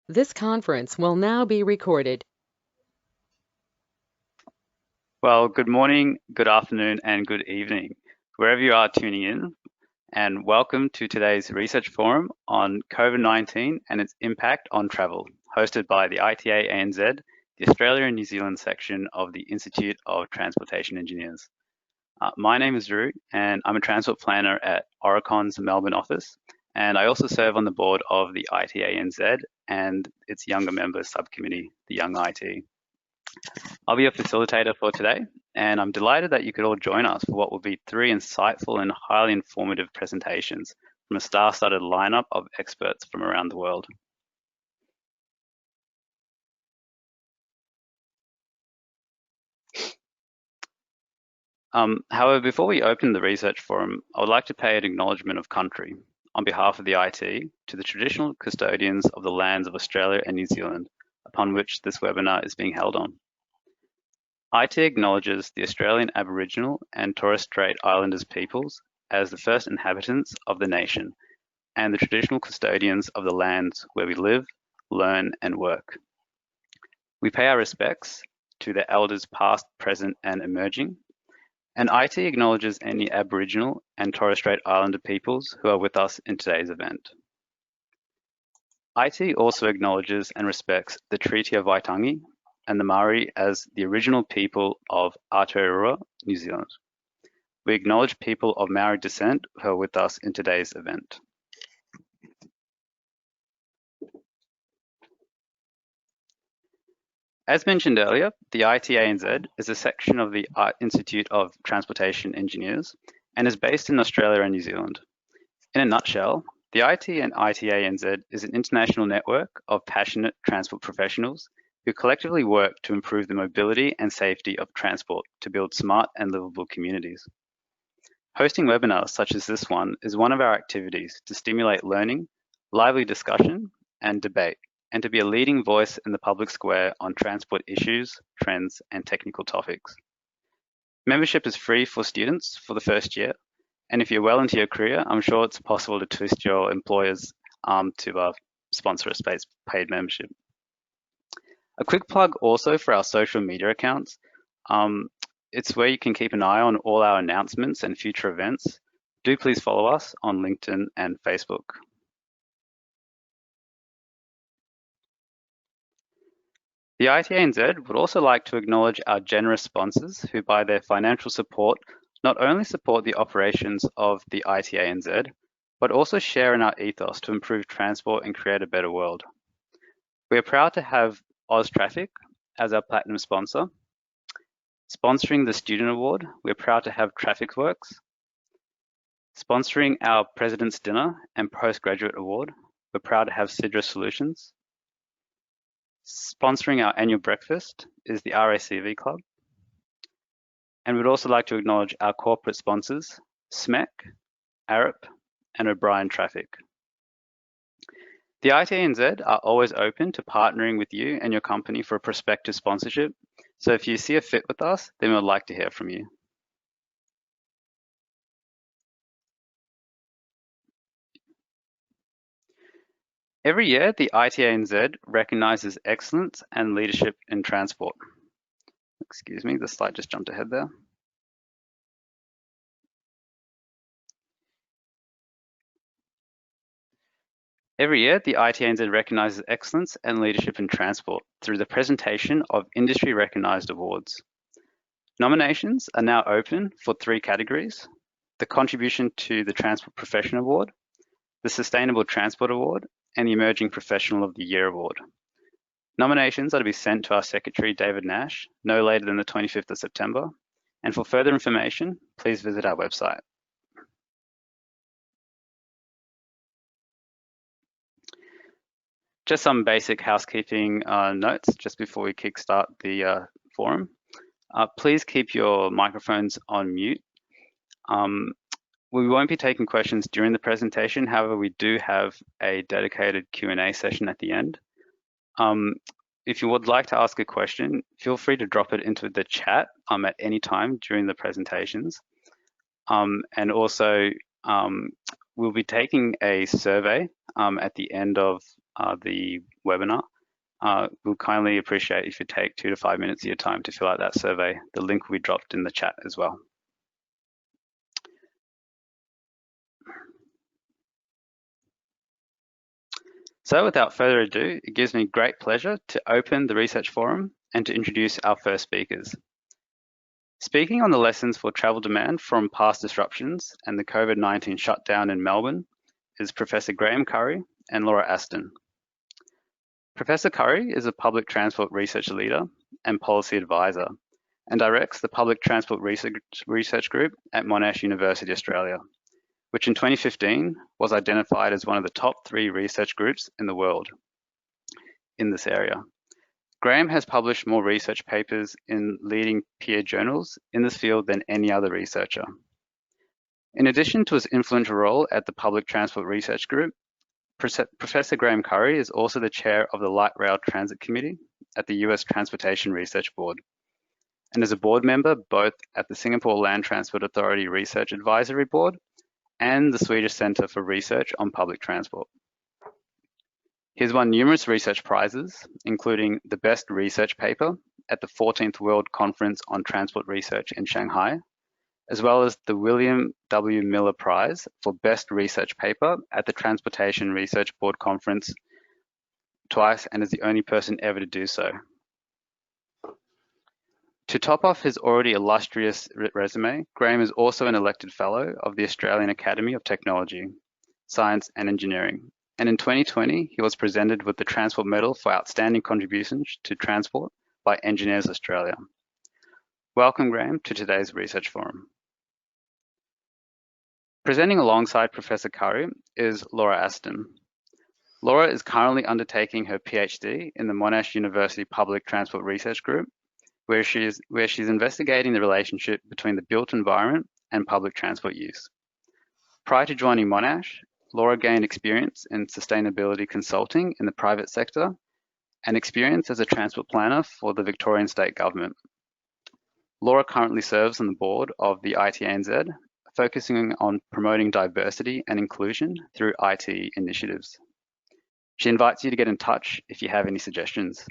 This conference will now be recorded. Well, good morning, good afternoon, and good evening, wherever you are tuning in, and welcome to today's research forum on COVID-19 and its impact on travel, hosted by the ITE ANZ, the Australia and New Zealand section of the Institute of Transportation Engineers. My name is Drew, and I'm a transport planner at Aurecon's Melbourne office, and I also serve on the board of the ITE ANZ and its younger members subcommittee, the Young IT. I'll be a facilitator for today, and I'm delighted that you could all join us for what will be 3 insightful and highly informative presentations from a star-studded lineup of experts from around the world. However, before we open the research forum, I would like to pay an acknowledgement of country on behalf of the IT to the traditional custodians of the lands of Australia and New Zealand, upon which this webinar is being held on. IT acknowledges the Australian Aboriginal and Torres Strait Islanders peoples as the first inhabitants of the nation and the traditional custodians of the lands where we live, learn, and work. We pay our respects to the elders past, present, and emerging, and IT acknowledges any Aboriginal and Torres Strait Islander peoples who are with us in today's event. IT also acknowledges and respects the Treaty of Waitangi and the Maori as the original people of Aotearoa, New Zealand. We acknowledge people of Maori descent who are with us in today's event. As mentioned earlier, the ITE ANZ is a section of the Institute of Transportation Engineers and is based in Australia and New Zealand. In a nutshell, the ITE and ITE ANZ is an international network of passionate transport professionals who collectively work to improve the mobility and safety of transport to build smart and livable communities. Hosting webinars such as this one is one of our activities to stimulate learning, lively discussion, and debate, and to be a leading voice in the public square on transport issues, trends, and technical topics. Membership is free for students for the first year, and if you're well into your career, I'm sure it's possible to twist your employer's arm to sponsor a paid membership. A quick plug also for our social media accounts. It's where you can keep an eye on all our announcements and future events. Do please follow us on LinkedIn and Facebook. The ITE ANZ would also like to acknowledge our generous sponsors who, by their financial support, not only support the operations of the ITE ANZ, but also share in our ethos to improve transport and create a better world. We are proud to have Austraffic as our platinum sponsor. Sponsoring the Student Award, we're proud to have TrafficWorks. Sponsoring our President's Dinner and Postgraduate Award, we're proud to have Sidra Solutions. Sponsoring our annual breakfast is the RACV Club. And we'd also like to acknowledge our corporate sponsors, SMEC, Arup, and O'Brien Traffic. The ITE ANZ are always open to partnering with you and your company for a prospective sponsorship. So if you see a fit with us, then we'd like to hear from you. Every year, the ITE ANZ recognises excellence and leadership in transport. Excuse me, the slide just jumped ahead there. Every year, the ITE ANZ recognises excellence and leadership in transport through the presentation of industry recognised awards. Nominations are now open for 3 categories: the Contribution to the Transport Profession Award, the Sustainable Transport Award, and the Emerging Professional of the Year Award. Nominations are to be sent to our Secretary, David Nash, no later than the 25th of September. And for further information, please visit our website. Just some basic housekeeping notes just before we kickstart the forum. Please keep your microphones on mute. We won't be taking questions during the presentation. However, we do have a dedicated Q&A session at the end. If you would like to ask a question, feel free to drop it into the chat at any time during the presentations. And also, we'll be taking a survey at the end of the webinar. We'll kindly appreciate if you take 2 to 5 minutes of your time to fill out that survey. The link will be dropped in the chat as well. So without further ado, it gives me great pleasure to open the research forum and to introduce our first speakers. Speaking on the lessons for travel demand from past disruptions and the COVID-19 shutdown in Melbourne is Professor Graham Curry and Laura Aston. Professor Curry is a public transport research leader and policy advisor and directs the Public Transport Research Group at Monash University Australia, which in 2015 was identified as one of the top 3 research groups in the world in this area. Graham has published more research papers in leading peer journals in this field than any other researcher. In addition to his influential role at the Public Transport Research Group, Professor Graham Curry is also the chair of the Light Rail Transit Committee at the US Transportation Research Board, and is a board member both at the Singapore Land Transport Authority Research Advisory Board and the Swedish Centre for Research on Public Transport. He has won numerous research prizes, including the Best Research Paper at the 14th World Conference on Transport Research in Shanghai, as well as the William W. Miller Prize for Best Research Paper at the Transportation Research Board Conference twice, and is the only person ever to do so. To top off his already illustrious resume, Graham is also an elected fellow of the Australian Academy of Technology, Science and Engineering, and in 2020 he was presented with the Transport Medal for Outstanding Contributions to Transport by Engineers Australia. Welcome, Graham, to today's Research Forum. Presenting alongside Professor Curry is Laura Aston. Laura is currently undertaking her PhD in the Monash University Public Transport Research Group, where she's investigating the relationship between the built environment and public transport use. Prior to joining Monash, Laura gained experience in sustainability consulting in the private sector and experience as a transport planner for the Victorian State Government. Laura currently serves on the board of the ITE ANZ, focusing on promoting diversity and inclusion through ITE initiatives. She invites you to get in touch if you have any suggestions.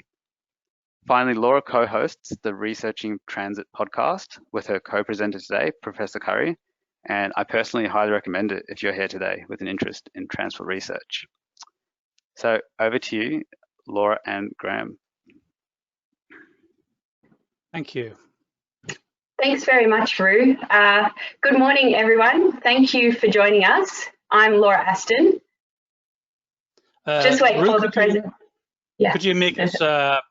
Finally, Laura co-hosts the Researching Transit podcast with her co-presenter today, Professor Curry, and I personally highly recommend it if you're here today with an interest in transport research. So over to you, Laura and Graham. Thank you. Thanks very much, Roo. Good morning, everyone. Thank you for joining us. I'm Laura Aston. Just wait Roo, for the present. Yeah. Could you make us the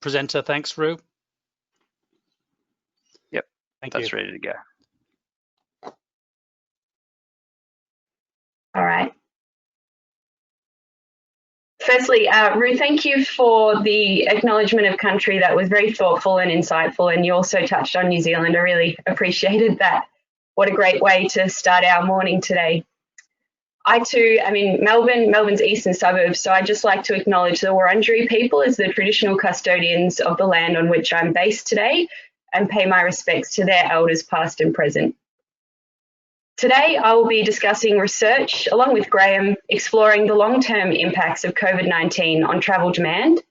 presenter? Thanks, Roo. Yep, Thank that's you. ready to go. All right. Firstly, Roo, thank you for the acknowledgement of country. That was very thoughtful and insightful, and you also touched on New Zealand. I really appreciated that. What a great way to start our morning today. I too am in Melbourne's eastern suburbs, so I'd just like to acknowledge the Wurundjeri people as the traditional custodians of the land on which I'm based today and pay my respects to their elders past and present. Today, I will be discussing research, along with Graham, exploring the long-term impacts of COVID-19 on travel demand,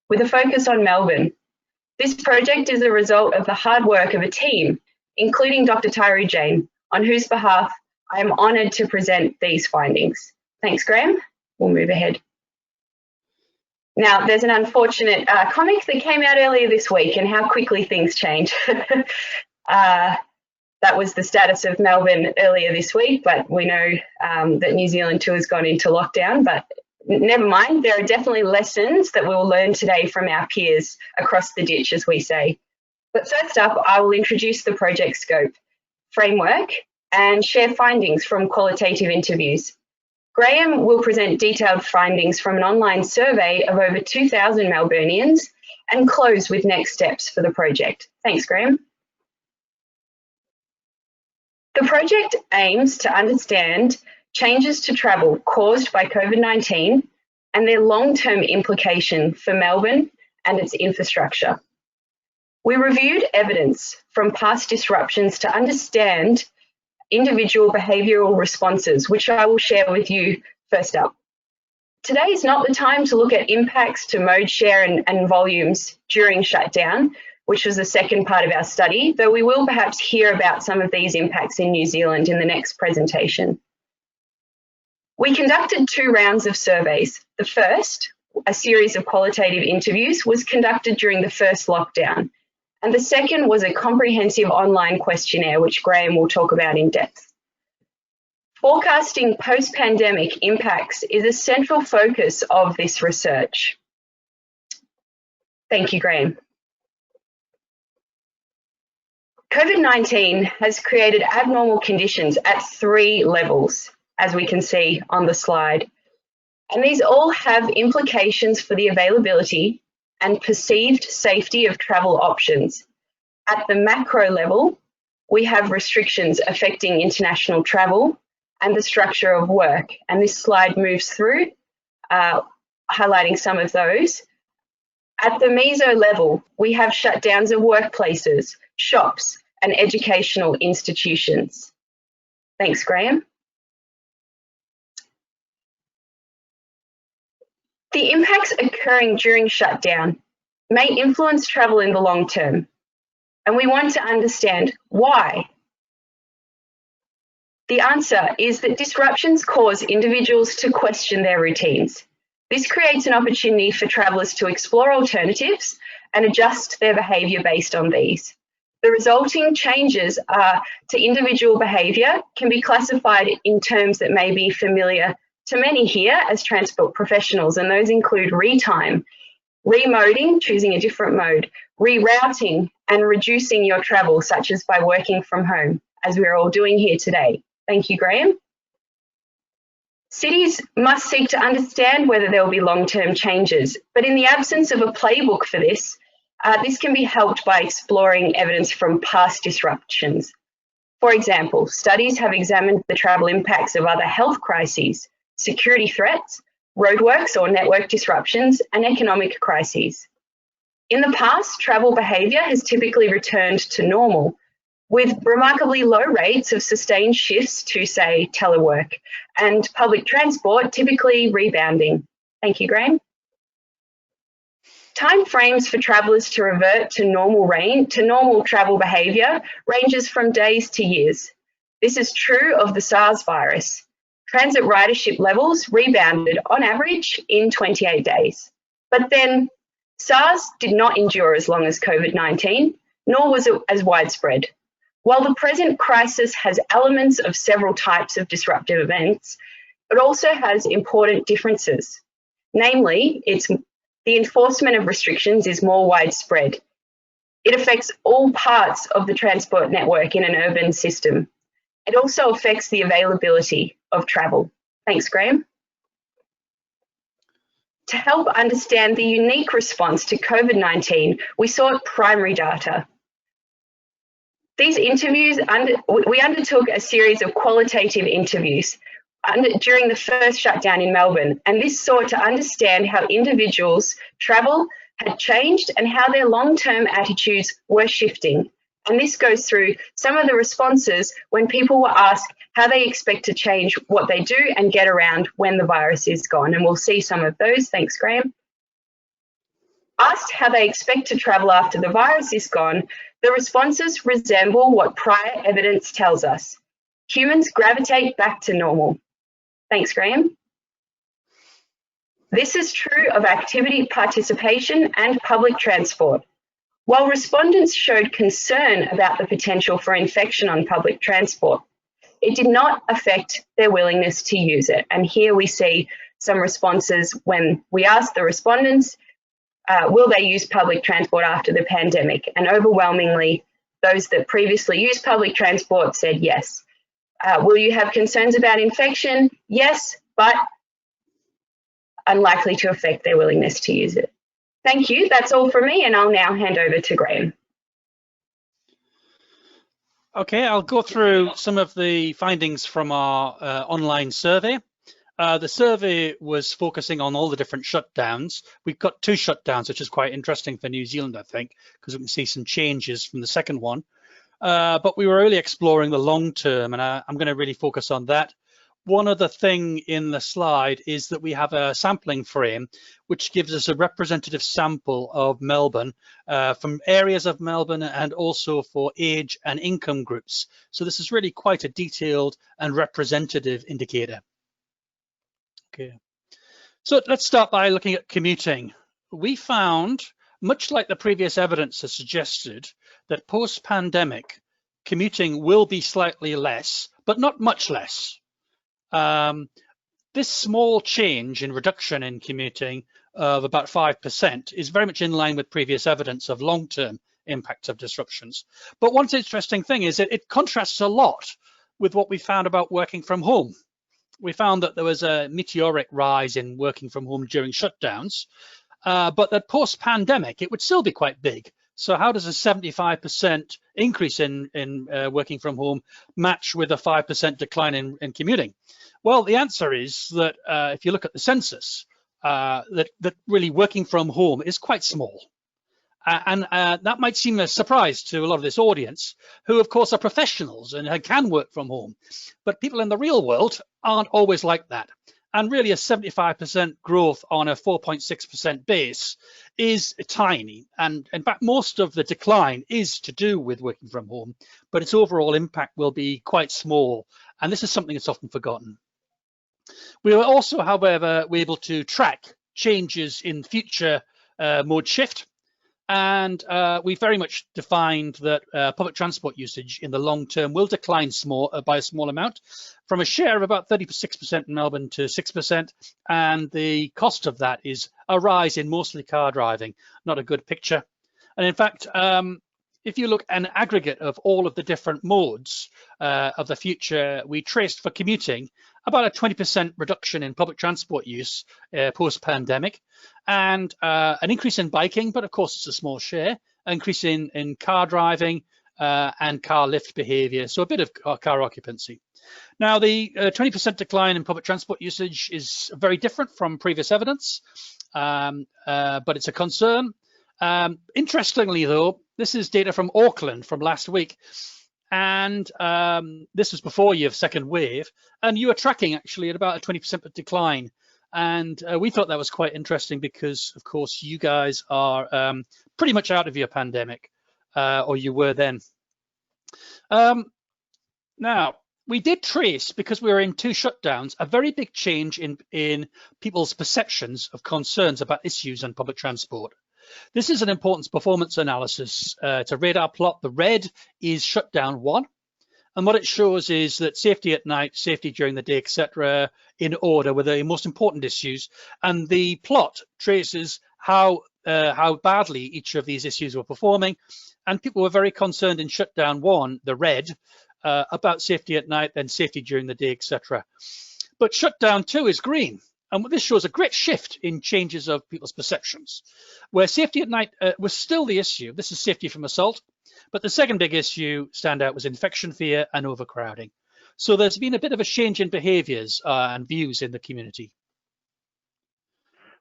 with a focus on Melbourne. This project is a result of the hard work of a team, including Dr. Tyru Jain, on whose behalf I am honoured to present these findings. Thanks, Graham. We'll move ahead. Now, there's an unfortunate comic that came out earlier this week, and how quickly things change. That was the status of Melbourne earlier this week, but we know that New Zealand too has gone into lockdown, but never mind. There are definitely lessons that we'll learn today from our peers across the ditch, as we say. But first up, I will introduce the project scope, framework, and share findings from qualitative interviews. Graham will present detailed findings from an online survey of over 2,000 Melburnians and close with next steps for the project. Thanks, Graham. The project aims to understand changes to travel caused by COVID-19 and their long-term implication for Melbourne and its infrastructure. We reviewed evidence from past disruptions to understand individual behavioural responses, which I will share with you first up. Today is not the time to look at impacts to mode share and volumes during shutdown, which was the second part of our study, though we will perhaps hear about some of these impacts in New Zealand in the next presentation. We conducted 2 rounds of surveys. The first, a series of qualitative interviews, was conducted during the first lockdown, and the second was a comprehensive online questionnaire, which Graham will talk about in depth. Forecasting post-pandemic impacts is a central focus of this research. Thank you, Graham. COVID-19 has created abnormal conditions at 3 levels, as we can see on the slide. And these all have implications for the availability and perceived safety of travel options. At the macro level, we have restrictions affecting international travel and the structure of work. And this slide moves through, highlighting some of those. At the meso level, we have shutdowns of workplaces, shops, and educational institutions. Thanks, Graham. The impacts occurring during shutdown may influence travel in the long term, and we want to understand why. The answer is that disruptions cause individuals to question their routines. This creates an opportunity for travellers to explore alternatives and adjust their behaviour based on these. The resulting changes to individual behaviour can be classified in terms that may be familiar to many here as transport professionals, and those include retime, remoding, choosing a different mode, rerouting, and reducing your travel, such as by working from home, as we're all doing here today. Thank you, Graham. Cities must seek to understand whether there will be long-term changes, but in the absence of a playbook for this, this can be helped by exploring evidence from past disruptions. For example, studies have examined the travel impacts of other health crises, security threats, roadworks or network disruptions, and economic crises. In the past, travel behaviour has typically returned to normal, with remarkably low rates of sustained shifts to, say, telework, and public transport typically rebounding. Thank you, Graham. Time frames for travellers to revert to normal travel behaviour ranges from days to years. This is true of the SARS virus. Transit ridership levels rebounded on average in 28 days. But then SARS did not endure as long as COVID-19, nor was it as widespread. While the present crisis has elements of several types of disruptive events, it also has important differences. Namely, the enforcement of restrictions is more widespread. It affects all parts of the transport network in an urban system. It also affects the availability of travel. Thanks, Graham. To help understand the unique response to COVID-19, we sought primary data. These interviews, we undertook a series of qualitative interviews during the first shutdown in Melbourne, and this sought to understand how individuals' travel had changed and how their long-term attitudes were shifting. And this goes through some of the responses when people were asked how they expect to change what they do and get around when the virus is gone. And we'll see some of those. Thanks, Graham. Asked how they expect to travel after the virus is gone, the responses resemble what prior evidence tells us. Humans gravitate back to normal. Thanks, Graham. This is true of activity participation and public transport. While respondents showed concern about the potential for infection on public transport, it did not affect their willingness to use it. And here we see some responses when we asked the respondents, will they use public transport after the pandemic? And overwhelmingly, those that previously used public transport said yes. Will you have concerns about infection? Yes, but unlikely to affect their willingness to use it. Thank you. That's all from me, and I'll now hand over to Graham. Okay, I'll go through some of the findings from our online survey. The survey was focusing on all the different shutdowns. We've got 2 shutdowns, which is quite interesting for New Zealand, I think, because we can see some changes from the second one. But we were really exploring the long term, and I'm going to really focus on that. one other thing in the slide is that we have a sampling frame, which gives us a representative sample of Melbourne from areas of Melbourne and also for age and income groups. So this is really quite a detailed and representative indicator. Okay, so let's start by looking at commuting. We found, much like the previous evidence has suggested, that post-pandemic commuting will be slightly less, but not much less. This small change in reduction in commuting of about 5% is very much in line with previous evidence of long-term impacts of disruptions. But one interesting thing is that it contrasts a lot with what we found about working from home. We found that there was a meteoric rise in working from home during shutdowns, but that post-pandemic, it would still be quite big. So how does a 75% increase in working from home match with a 5% decline in commuting? Well, the answer is that if you look at the census, that really working from home is quite small. And that might seem a surprise to a lot of this audience, who of course are professionals and can work from home. But people in the real world aren't always like that. And really a 75% growth on a 4.6% base is tiny. And in fact, most of the decline is to do with working from home, but its overall impact will be quite small. And this is something that's often forgotten. We were also, however, able to track changes in future mode shift. And we very much defined that public transport usage in the long term will decline by a small amount, from a share of about 36% in Melbourne to 6%. And the cost of that is a rise in mostly car driving, not a good picture. And in fact, if you look at an aggregate of all of the different modes of the future, we traced for commuting about a 20% reduction in public transport use post-pandemic, and an increase in biking, but of course it's a small share, an increase in car driving and car lift behavior, so a bit of car occupancy. Now, the 20% decline in public transport usage is very different from previous evidence, but it's a concern. Interestingly, though, this is data from Auckland from last week, and this was before you have second wave, and you are tracking actually at about a 20% decline. And we thought that was quite interesting because, of course, you guys are pretty much out of your pandemic, or you were then. Now, we did trace, because we were in 2 shutdowns, a very big change in people's perceptions of concerns about issues on public transport. This is an important performance analysis. It's a radar plot. The red is shutdown 1. And what it shows is that safety at night, safety during the day, etc., in order were the most important issues. And the plot traces how badly each of these issues were performing. And people were very concerned in shutdown 1, the red, about safety at night, then safety during the day, etc. But shutdown 2 is green. And this shows a great shift in changes of people's perceptions, where safety at night was still the issue. This is safety from assault. But the second big issue standout was infection fear and overcrowding. So there's been a bit of a change in behaviors and views in the community.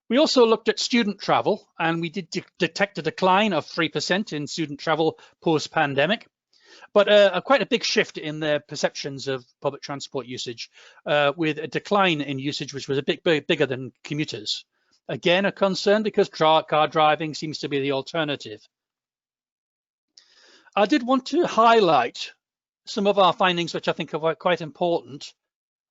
We also looked at student travel, and we did detect a decline of 3% in student travel post-pandemic, but quite a big shift in their perceptions of public transport usage, with a decline in usage, which was a bit bigger than commuters. Again, a concern because car driving seems to be the alternative. I did want to highlight some of our findings, which I think are quite important,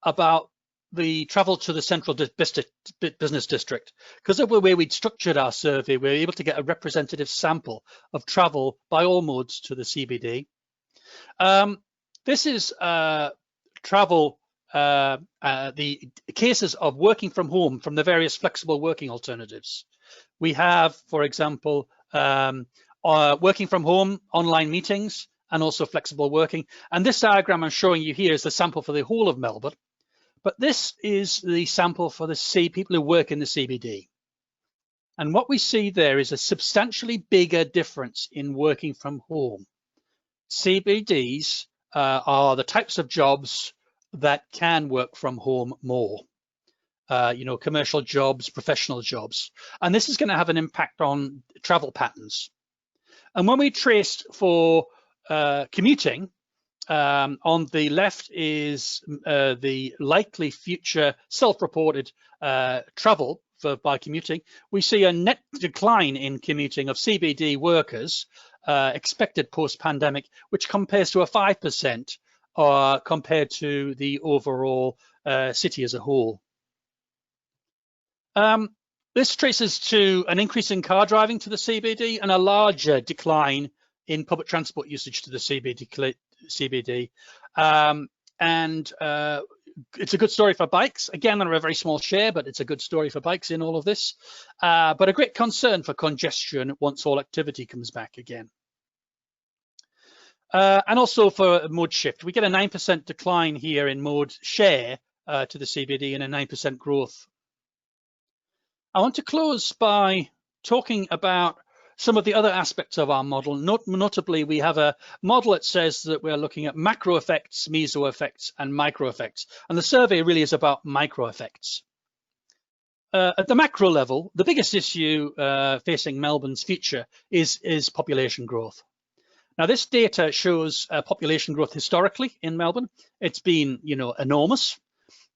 about the travel to the central business district. Because of the way we'd structured our survey, we were able to get a representative sample of travel by all modes to the CBD. This is travel, the cases of working from home from the various flexible working alternatives. We have, for example, working from home, online meetings, and also flexible working. And this diagram I'm showing you here is the sample for the whole of Melbourne. But this is the sample for the people who work in the CBD. And what we see there is a substantially bigger difference in working from home. CBDs are the types of jobs that can work from home more. Commercial jobs, professional jobs. And this is going to have an impact on travel patterns. And when we traced for commuting, On the left is the likely future self-reported travel by commuting. We see a net decline in commuting of CBD workers expected post-pandemic, which compares to a 5% compared to the overall city as a whole. This traces to an increase in car driving to the CBD and a larger decline in public transport usage to the CBD. It's a good story for bikes. Again, they're a very small share, but it's a good story for bikes in all of this. But a great concern for congestion once all activity comes back again. And also for mode shift. We get a 9% decline here in mode share to the CBD and a 9% growth. I want to close by talking about some of the other aspects of our model. Notably, we have a model that says that we're looking at macro effects, meso effects, and micro effects. And the survey really is about micro effects. At the macro level, the biggest issue facing Melbourne's future is population growth. Now, this data shows population growth historically in Melbourne. It's been, enormous.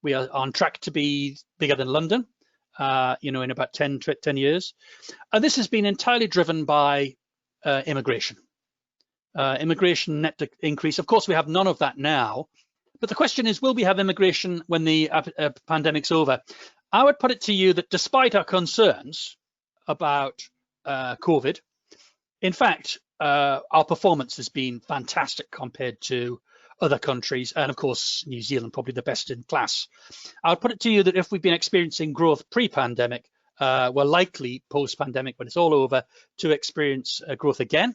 We are on track to be bigger than London. In about 10 years. And this has been entirely driven by immigration. Immigration net increase. Of course, we have none of that now. But the question is, will we have immigration when the pandemic's over? I would put it to you that despite our concerns about COVID, in fact, our performance has been fantastic compared to other countries, and of course, New Zealand, probably the best in class. I would put it to you that if we've been experiencing growth pre-pandemic, we're likely post-pandemic, when it's all over, to experience growth again.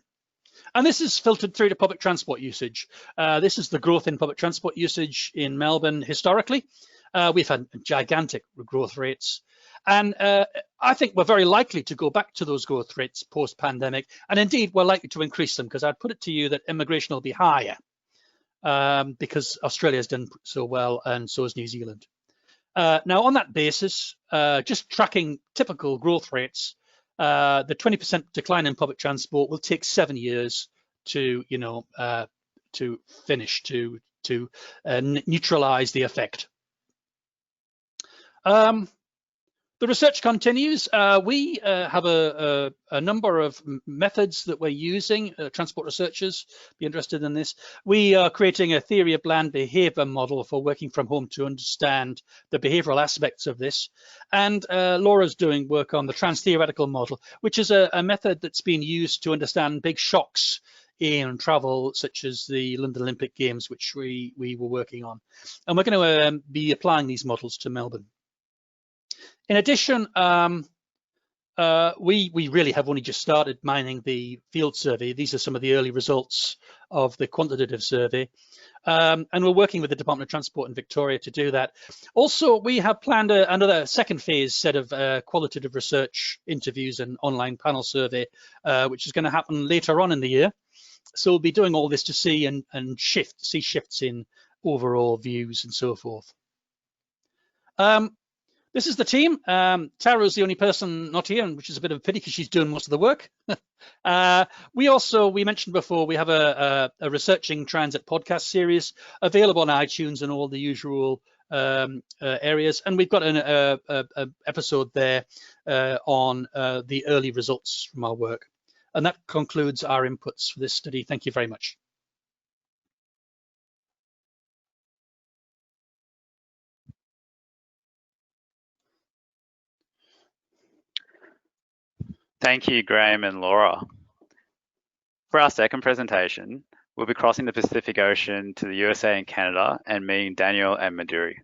And this is filtered through to public transport usage. This is the growth in public transport usage in Melbourne historically. We've had gigantic growth rates. And I think we're very likely to go back to those growth rates post-pandemic. And indeed, we're likely to increase them, because I'd put it to you that immigration will be higher. Because Australia has done so well, and so has New Zealand. Now, on that basis, just tracking typical growth rates, the 20% decline in public transport will take 7 years to, to finish, to neutralize the effect. The research continues. We have a number of methods that we're using. Transport researchers be interested in this. We are creating a theory of land behavior model for working from home to understand the behavioral aspects of this. And Laura's doing work on the trans-theoretical model, which is a method that's been used to understand big shocks in travel, such as the London Olympic Games, which we were working on. And we're going to be applying these models to Melbourne. In addition, we really have only just started mining the field survey. These are some of the early results of the quantitative survey. And we're working with the Department of Transport in Victoria to do that. Also, we have planned another second phase set of qualitative research interviews and online panel survey, which is going to happen later on in the year. So we'll be doing all this to see and see shifts in overall views and so forth. This is the team. Tara's the only person not here, which is a bit of a pity because she's doing most of the work. We mentioned before, we have a Researching Transit podcast series available on iTunes and all the usual areas. And we've got an episode there on the early results from our work. And that concludes our inputs for this study. Thank you very much. Thank you, Graham and Laura. For our second presentation, we'll be crossing the Pacific Ocean to the USA and Canada and meeting Daniel and Maduri.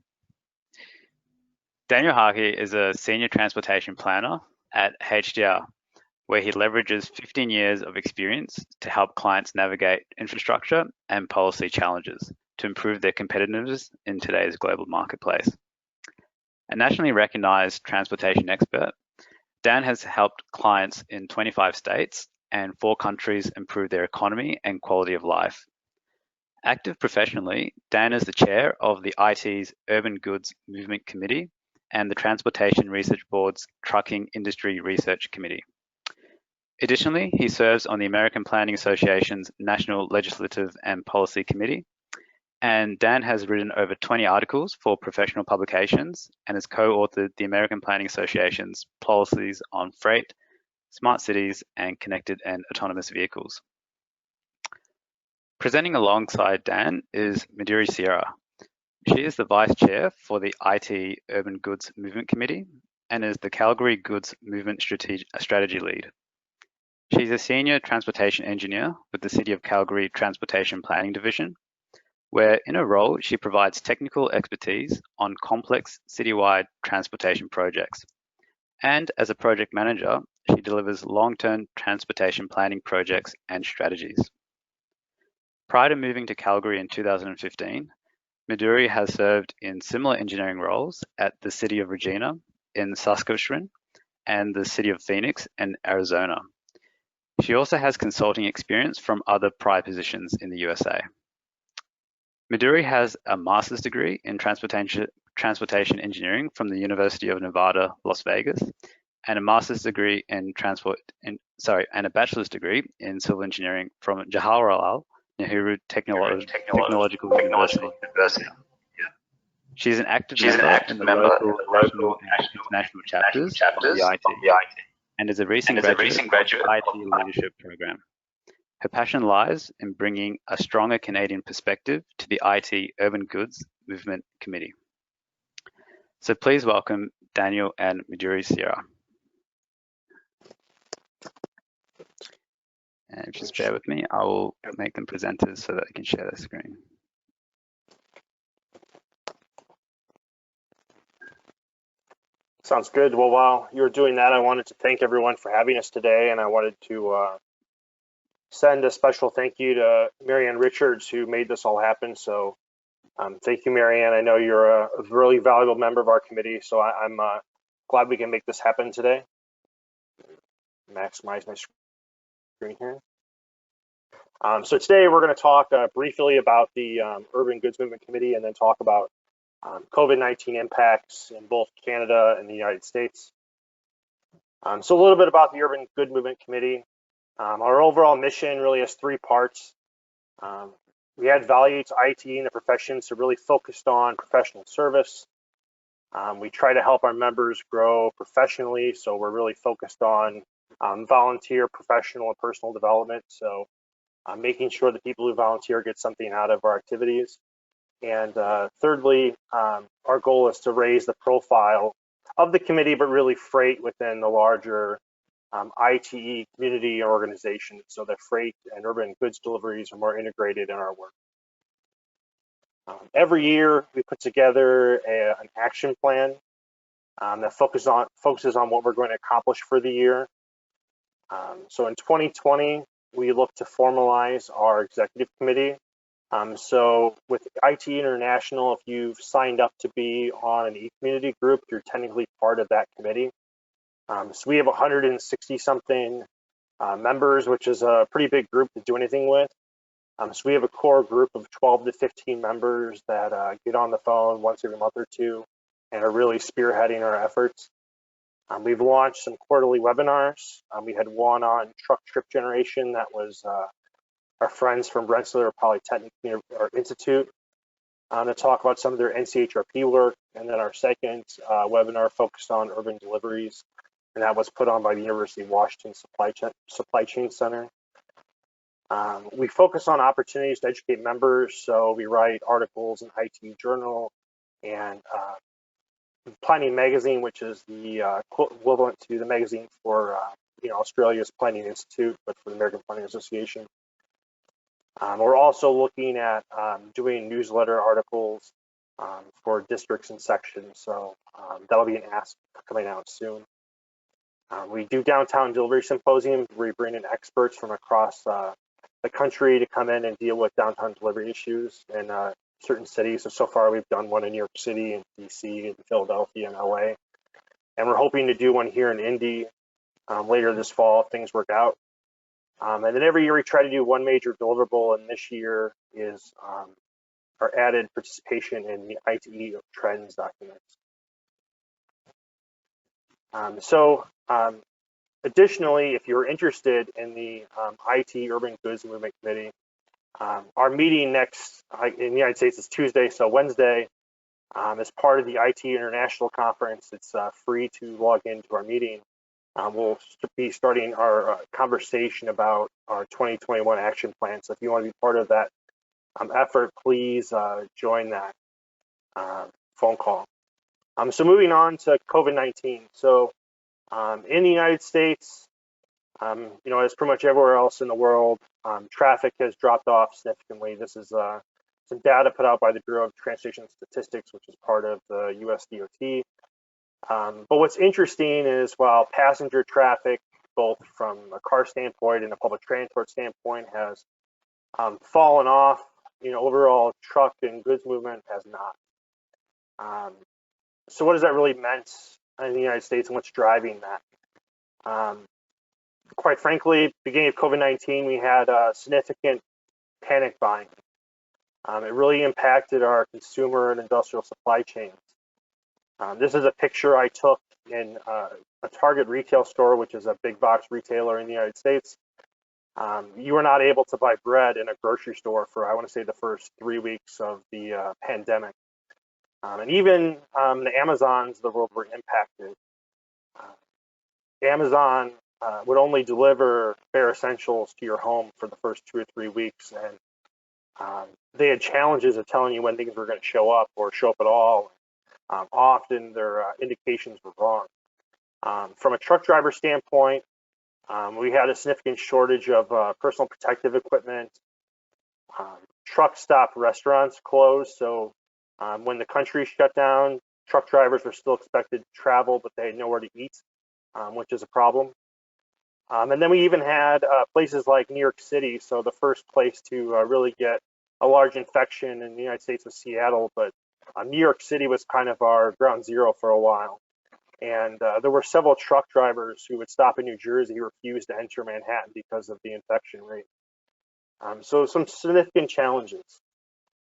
Daniel Harkey is a senior transportation planner at HDR, where he leverages 15 years of experience to help clients navigate infrastructure and policy challenges to improve their competitiveness in today's global marketplace. A nationally recognized transportation expert, Dan has helped clients in 25 states and 4 countries improve their economy and quality of life. Active professionally, Dan is the chair of the ITE's Urban Goods Movement Committee and the Transportation Research Board's Trucking Industry Research Committee. Additionally, he serves on the American Planning Association's National Legislative and Policy Committee And Dan has written over 20 articles for professional publications and has co-authored the American Planning Association's policies on freight, smart cities, and connected and autonomous vehicles. Presenting alongside Dan is Miduri Sierra. She is the Vice Chair for the ITE Urban Goods Movement Committee and is the Calgary Goods Movement Strategy Lead. She's a Senior Transportation Engineer with the City of Calgary Transportation Planning Division, where in her role she provides technical expertise on complex citywide transportation projects. And as a project manager, she delivers long-term transportation planning projects and strategies. Prior to moving to Calgary in 2015, Miduri has served in similar engineering roles at the City of Regina in Saskatchewan and the City of Phoenix in Arizona. She also has consulting experience from other prior positions in the USA. Miduri has a master's degree in transportation engineering from the University of Nevada, Las Vegas, and a master's degree in and a bachelor's degree in civil engineering from Jawaharlal Nehru Technological University. She's an active member in the local, national, and international chapters of the ITE, and is a recent graduate of the ITE Leadership Program. Her passion lies in bringing a stronger Canadian perspective to the ITE Urban Goods Movement Committee. So please welcome Daniel and Miduri Sierra. And just bear with me, I will make them presenters so that they can share their screen. Sounds good. Well, while you're doing that, I wanted to thank everyone for having us today, and I wanted to send a special thank you to Marianne Richards, who made this all happen. So thank you, Marianne. I know you're a really valuable member of our committee, so I'm glad we can make this happen today. Maximize my screen here. So today we're going to talk briefly about the Urban Goods Movement Committee and then talk about COVID-19 impacts in both Canada and the United States. So a little bit about the Urban Good Movement Committee. Our overall mission really has three parts. We add value to ITE and the professions, so really focused on professional service. We try to help our members grow professionally, so we're really focused on volunteer, professional, and personal development. So making sure that people who volunteer get something out of our activities. And thirdly, our goal is to raise the profile of the committee, but really freight within the larger ITE community and organization, so that freight and urban goods deliveries are more integrated in our work. Every year, we put together an action plan that focuses on what we're going to accomplish for the year. So in 2020, we look to formalize our executive committee. So with ITE International, if you've signed up to be on an e-community group, you're technically part of that committee. So we have 160 something members, which is a pretty big group to do anything with. So we have a core group of 12 to 15 members that get on the phone once every month or two and are really spearheading our efforts. We've launched some quarterly webinars. We had one on truck trip generation that was our friends from Rensselaer Polytechnic Institute to talk about some of their NCHRP work. And then our second webinar focused on urban deliveries, and that was put on by the University of Washington Supply Chain Center. We focus on opportunities to educate members, so we write articles in ITE Journal and Planning Magazine, which is the equivalent to the magazine for Australia's Planning Institute, but for the American Planning Association. We're also looking at doing newsletter articles for districts and sections, so that'll be an ask coming out soon. We do downtown delivery symposiums where we bring in experts from across the country to come in and deal with downtown delivery issues in certain cities. So far we've done one in New York City and DC and Philadelphia and LA. And we're hoping to do one here in Indy later this fall if things work out. And then every year we try to do one major deliverable, and this year is our added participation in the ITE Trends documents. Additionally, if you're interested in the ITE Urban Goods Movement Committee, Our meeting next in the United States is Tuesday, so Wednesday, as part of the ITE International Conference. It's free to log into our meeting. We'll be starting our conversation about our 2021 action plan. So if you want to be part of that effort, please join that phone call. So moving on to COVID-19. So in the United States, as pretty much everywhere else in the world, traffic has dropped off significantly. This is some data put out by the Bureau of Transportation Statistics, which is part of the US DOT. But what's interesting is while passenger traffic, both from a car standpoint and a public transport standpoint, has fallen off, overall truck and goods movement has not. So what does that really mean in the United States, and what's driving that? Quite frankly, beginning of COVID-19, we had significant panic buying. It really impacted our consumer and industrial supply chains. This is a picture I took in a Target retail store, which is a big box retailer in the United States. You were not able to buy bread in a grocery store for, I want to say, the first 3 weeks of the pandemic. And even the Amazons of the world were impacted. Amazon would only deliver bare essentials to your home for the first 2 or 3 weeks, and they had challenges of telling you when things were going to show up or show up at all. Often their indications were wrong. From a truck driver standpoint, we had a significant shortage of personal protective equipment. Truck stop restaurants closed, so when the country shut down, truck drivers were still expected to travel, but they had nowhere to eat, which is a problem. And then we even had places like New York City. So the first place to really get a large infection in the United States was Seattle, but New York City was kind of our ground zero for a while. And there were several truck drivers who would stop in New Jersey who refused to enter Manhattan because of the infection rate. So some significant challenges.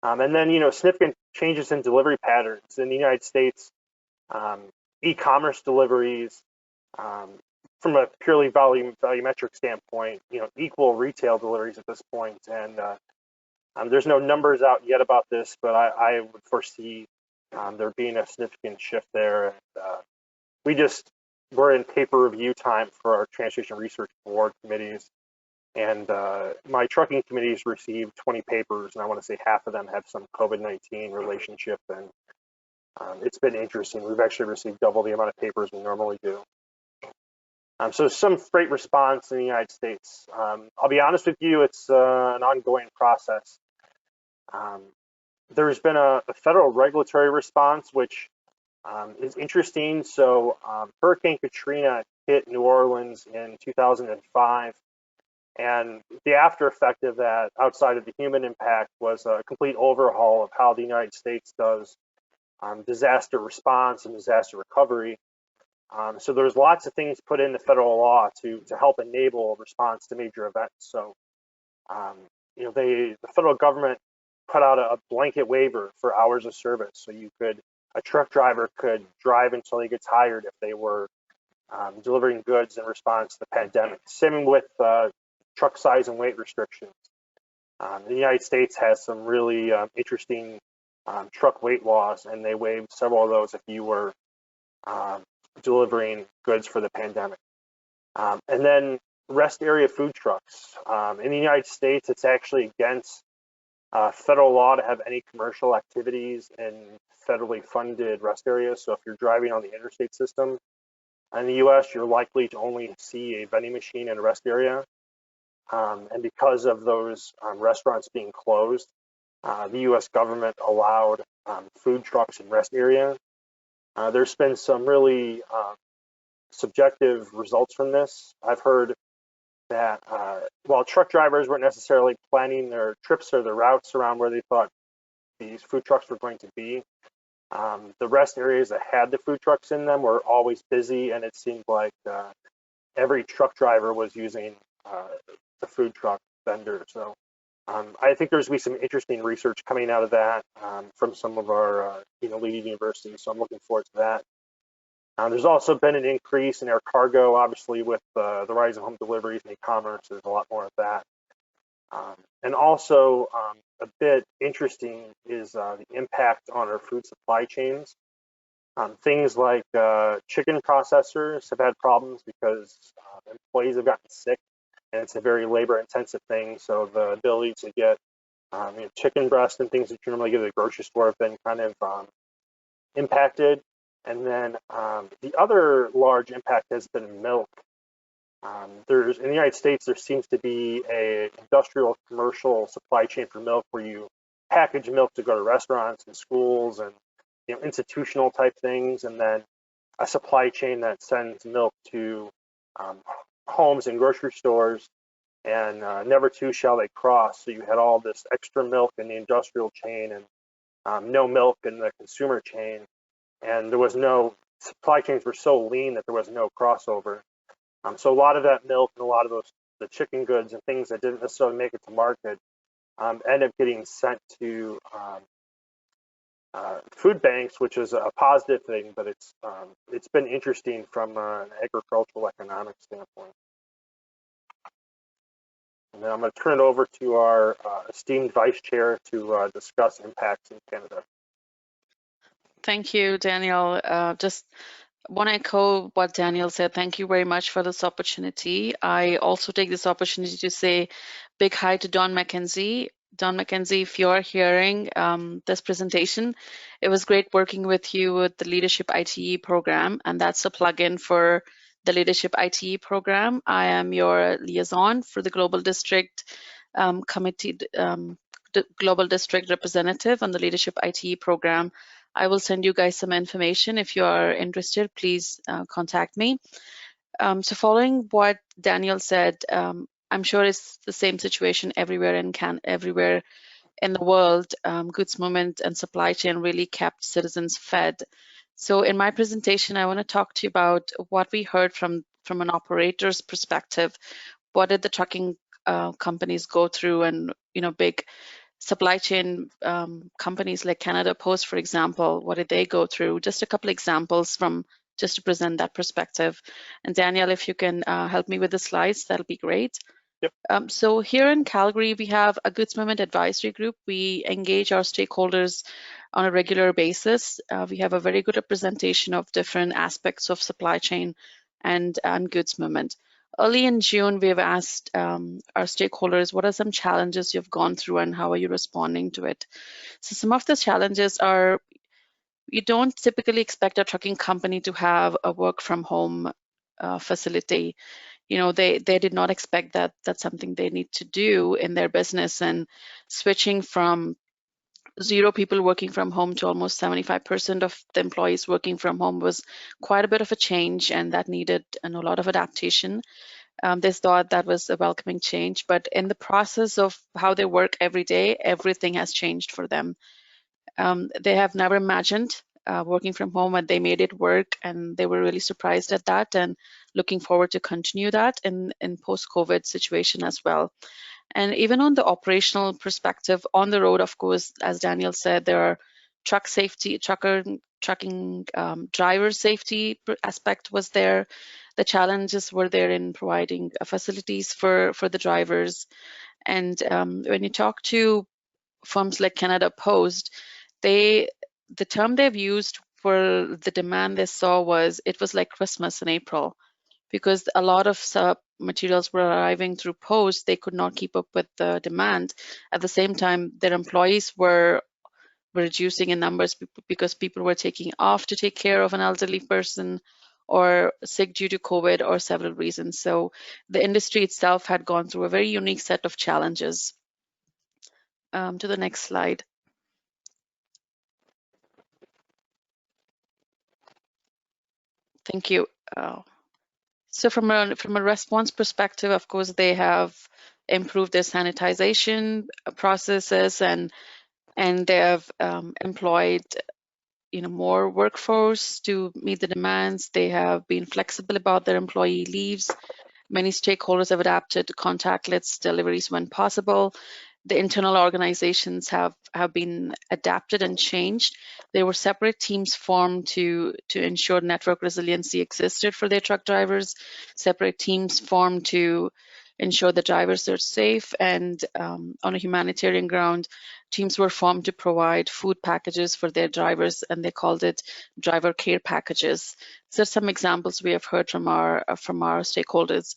And then, significant changes in delivery patterns in the United States. E-commerce deliveries, from a purely volumetric standpoint, equal retail deliveries at this point. And there's no numbers out yet about this, but I would foresee there being a significant shift there. And we're in paper review time for our Transportation Research Board committees. And my trucking committees received 20 papers, and I want to say half of them have some COVID-19 relationship. And it's been interesting. We've actually received double the amount of papers we normally do. So some freight response in the United States. I'll be honest with you, it's an ongoing process. There's been a federal regulatory response, which is interesting. So Hurricane Katrina hit New Orleans in 2005. And the after effect of that, outside of the human impact, was a complete overhaul of how the United States does disaster response and disaster recovery. So there's lots of things put into federal law to help enable response to major events. So, the federal government put out a blanket waiver for hours of service. So a truck driver could drive until he gets tired if they were delivering goods in response to the pandemic. Same with truck size and weight restrictions. The United States has some really interesting truck weight laws, and they waived several of those if you were delivering goods for the pandemic. And then rest area food trucks. In the United States, it's actually against federal law to have any commercial activities in federally funded rest areas. So if you're driving on the interstate system in the US, you're likely to only see a vending machine in a rest area. And because of those restaurants being closed, the US government allowed food trucks in rest area. There's been some really subjective results from this. I've heard that while truck drivers weren't necessarily planning their trips or their routes around where they thought these food trucks were going to be, the rest areas that had the food trucks in them were always busy, and it seemed like every truck driver was using the food truck vendor. So I think there's going to be some interesting research coming out of that from some of our leading universities. So I'm looking forward to that. There's also been an increase in air cargo, obviously with the rise in home deliveries and e-commerce. There's a lot more of that. And also a bit interesting is the impact on our food supply chains. Things like chicken processors have had problems because employees have gotten sick, and it's a very labor-intensive thing. So the ability to get chicken breast and things that you normally get at the grocery store have been kind of impacted. And then the other large impact has been milk. There's in the United States, there seems to be a industrial commercial supply chain for milk where you package milk to go to restaurants and schools and institutional type things, and then a supply chain that sends milk to homes and grocery stores, and never two shall they cross. So you had all this extra milk in the industrial chain and no milk in the consumer chain, and there was no supply chains were so lean that there was no crossover. So a lot of that milk and a lot of the chicken goods and things that didn't necessarily make it to market end up getting sent to food banks, which is a positive thing, but it's been interesting from an agricultural economic standpoint. And then I'm going to turn it over to our esteemed vice chair to discuss impacts in Canada. Thank you, Daniel. Just want to echo what Daniel said. Thank you very much for this opportunity. I also take this opportunity to say big hi to Don McKenzie. Don McKenzie, if you're hearing this presentation, it was great working with you with the Leadership ITE program, and that's a plug-in for the Leadership ITE program. I am your liaison for the Global District Committee, Global District Representative on the Leadership ITE program. I will send you guys some information. If you are interested, please contact me. So following what Daniel said, I'm sure it's the same situation everywhere in the world. Goods movement and supply chain really kept citizens fed. So in my presentation, I want to talk to you about what we heard from an operator's perspective. What did the trucking companies go through, and big supply chain companies like Canada Post, for example, what did they go through? Just a couple examples just to present that perspective. And Daniel, if you can help me with the slides, that'll be great. Yep. So here in Calgary, we have a Goods Movement Advisory Group. We engage our stakeholders on a regular basis. We have a very good representation of different aspects of supply chain and goods movement. Early in June, we've asked our stakeholders, what are some challenges you've gone through and how are you responding to it? So some of the challenges are, you don't typically expect a trucking company to have a work from home facility. They did not expect that that's something they need to do in their business, and switching from 0 people working from home to almost 75% of the employees working from home was quite a bit of a change, and that needed a lot of adaptation. They thought that was a welcoming change, but in the process of how they work every day, everything has changed for them. They have never imagined working from home, and they made it work, and they were really surprised at that and looking forward to continue that in post-COVID situation as well. And even on the operational perspective, on the road, of course, as Daniel said, there are trucking driver safety aspect was there. The challenges were there in providing facilities for the drivers. And when you talk to firms like Canada Post, the term they've used for the demand they saw was, it was like Christmas in April, because a lot of materials were arriving through post. They could not keep up with the demand. At the same time, their employees were reducing in numbers because people were taking off to take care of an elderly person or sick due to COVID or several reasons. So the industry itself had gone through a very unique set of challenges. To the next slide. Thank you. So from a response perspective, of course, they have improved their sanitization processes, and they have employed more workforce to meet the demands. They have been flexible about their employee leaves. Many stakeholders have adapted to contactless deliveries when possible. The internal organizations have been adapted and changed. There were separate teams formed to ensure network resiliency existed for their truck drivers, separate teams formed to ensure the drivers are safe, and on a humanitarian ground, teams were formed to provide food packages for their drivers, and they called it driver care packages. So some examples we have heard from our stakeholders.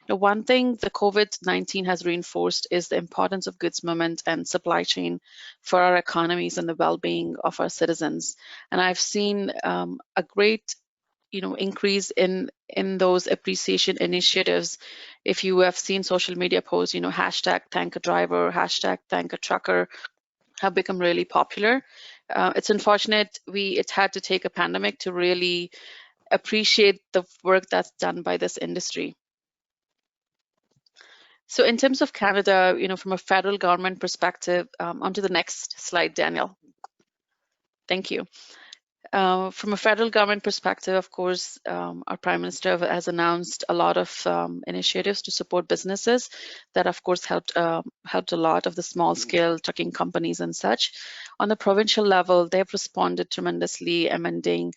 Now, one thing the COVID-19 has reinforced is the importance of goods movement and supply chain for our economies and the well-being of our citizens. And I've seen a great increase in those appreciation initiatives. If you have seen social media posts, hashtag thank a driver, hashtag thank a trucker have become really popular. It's unfortunate it had to take a pandemic to really appreciate the work that's done by this industry. So in terms of Canada, from a federal government perspective, onto the next slide, Daniel. Thank you. From a federal government perspective, of course, our Prime Minister has announced a lot of initiatives to support businesses that, of course, helped a lot of the small-scale trucking companies and such. On the provincial level, they've responded tremendously, amending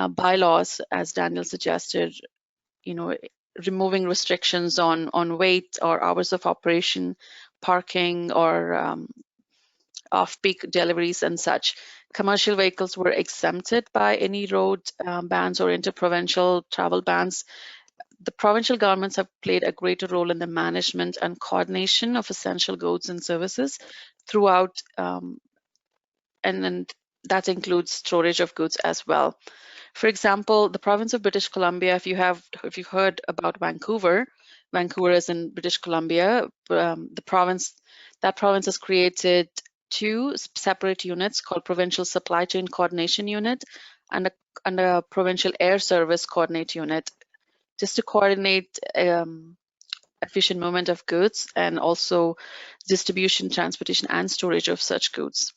bylaws, as Daniel suggested, removing restrictions on weight or hours of operation, parking, or off-peak deliveries and such. Commercial vehicles were exempted by any road bans or interprovincial travel bans. The provincial governments have played a greater role in the management and coordination of essential goods and services throughout, and that includes storage of goods as well. For example, the province of British Columbia, if you've heard about Vancouver is in British Columbia. That province has created 2 separate units called Provincial Supply Chain Coordination Unit and a Provincial Air Service Coordinate Unit, just to coordinate efficient movement of goods and also distribution, transportation, and storage of such goods.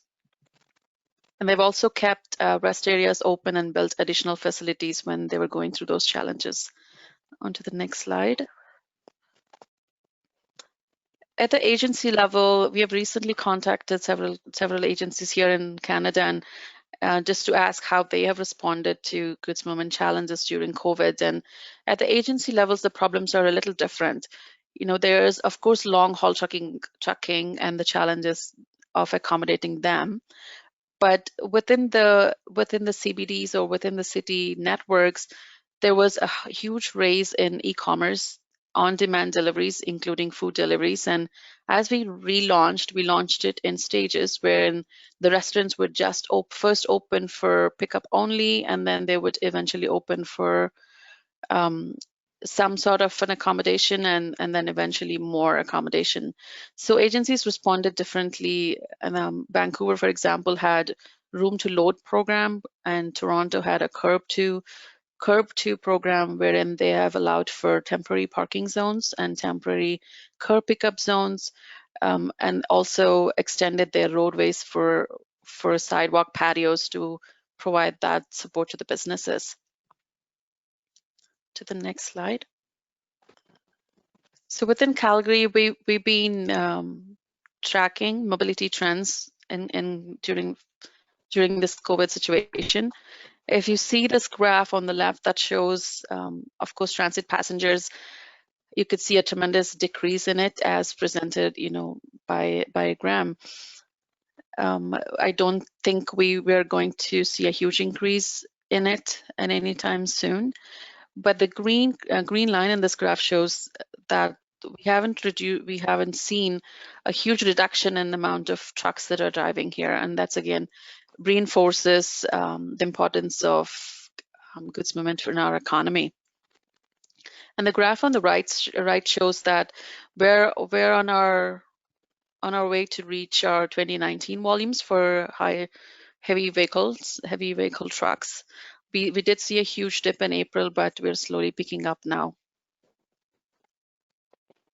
And they've also kept rest areas open and built additional facilities when they were going through those challenges. On to the next slide. At the agency level, we have recently contacted several agencies here in Canada, and just to ask how they have responded to goods movement challenges during COVID. And at the agency levels, the problems are a little different. There's of course long haul trucking and the challenges of accommodating them. But within the CBDs or within the city networks, there was a huge rise in e-commerce, on-demand deliveries, including food deliveries. And as we launched it in stages, wherein the restaurants would just first open for pickup only, and then they would eventually open for some sort of an accommodation, and then eventually more accommodation. So agencies responded differently. And Vancouver, for example, had room to load program, and Toronto had a curb to program, wherein they have allowed for temporary parking zones and temporary curb pickup zones, and also extended their roadways for sidewalk patios to provide that support to the businesses. To the next slide. So within Calgary, we've been tracking mobility trends during this COVID situation. If you see this graph on the left that shows, of course, transit passengers, you could see a tremendous decrease in it as presented, by Graham. I don't think we're going to see a huge increase in it at any time soon. But the green line in this graph shows that we haven't seen a huge reduction in the amount of trucks that are driving here, and that's again reinforces the importance of goods movement in our economy. And the graph on the right shows that we're on our way to reach our 2019 volumes for heavy vehicle trucks. We did see a huge dip in April, but we're slowly picking up now.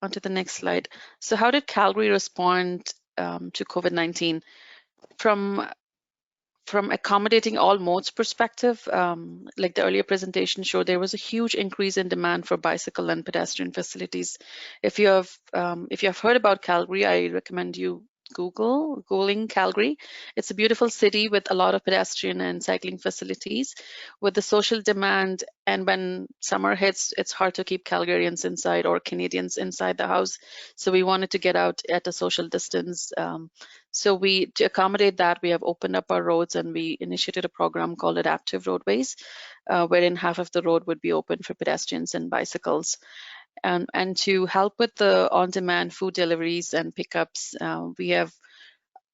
On to the next slide. So how did Calgary respond to COVID-19? From accommodating all modes perspective, like the earlier presentation showed, there was a huge increase in demand for bicycle and pedestrian facilities. If you have heard about Calgary, I recommend you Googling Calgary. It's a beautiful city with a lot of pedestrian and cycling facilities. With the social demand, and when summer hits, it's hard to keep Calgarians inside or Canadians inside the house. So we wanted to get out at a social distance. So to accommodate that, we have opened up our roads and we initiated a program called Adaptive Roadways, wherein half of the road would be open for pedestrians and bicycles. And to help with the on-demand food deliveries and pickups, we have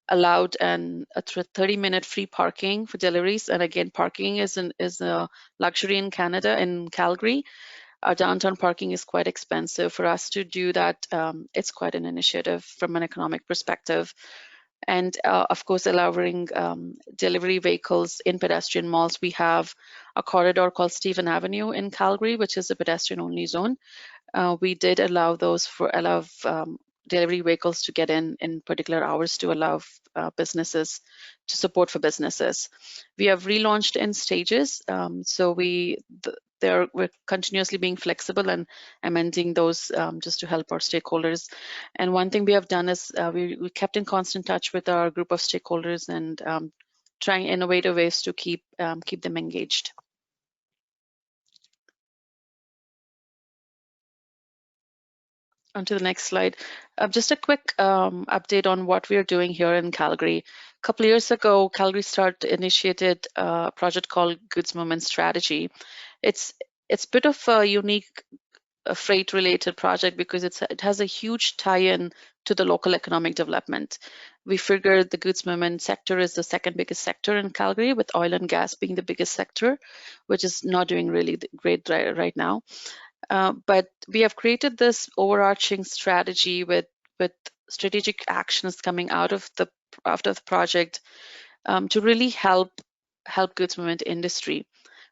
allowed a 30-minute free parking for deliveries. And again, parking is a luxury in Canada, in Calgary. Our downtown parking is quite expensive. For us to do that, it's quite an initiative from an economic perspective. And of course, allowing delivery vehicles in pedestrian malls. We have a corridor called Stephen Avenue in Calgary, which is a pedestrian-only zone. We did allow delivery vehicles to get in particular hours to allow businesses to support for businesses. We have relaunched in stages, so we're continuously being flexible and amending those just to help our stakeholders. And one thing we have done is we kept in constant touch with our group of stakeholders and trying innovative ways to keep them engaged. On to the next slide. Just a quick update on what we are doing here in Calgary. A couple of years ago, Calgary initiated a project called Goods Movement Strategy. It's a bit of a unique freight-related project because it has a huge tie-in to the local economic development. We figured the goods movement sector is the second biggest sector in Calgary, with oil and gas being the biggest sector, which is not doing really great right now. But we have created this overarching strategy with strategic actions coming out of the project to really help goods movement industry.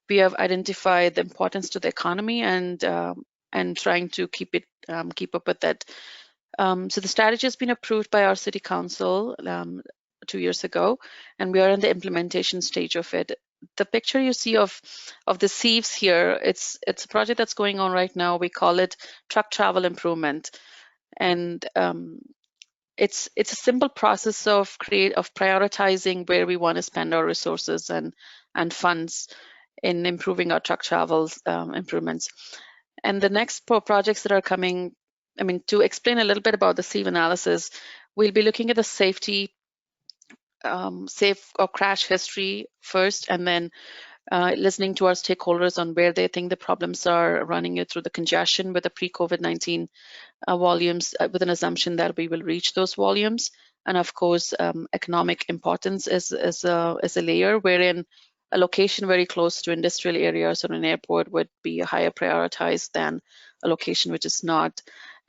We have identified the importance to the economy and trying to keep up with that. So the strategy has been approved by our city council 2 years ago, and we are in the implementation stage of it. The picture you see of the sieves here, it's a project that's going on right now. We call it truck travel improvement, and it's a simple process of prioritizing where we want to spend our resources and funds in improving our truck travel improvements. And the next projects that are coming, to explain a little bit about the sieve analysis, we'll be looking at the safe or crash history first, and then listening to our stakeholders on where they think the problems are, running it through the congestion with the pre-COVID-19 volumes, with an assumption that we will reach those volumes. And of course, economic importance is a layer wherein a location very close to industrial areas or an airport would be higher prioritized than a location which is not.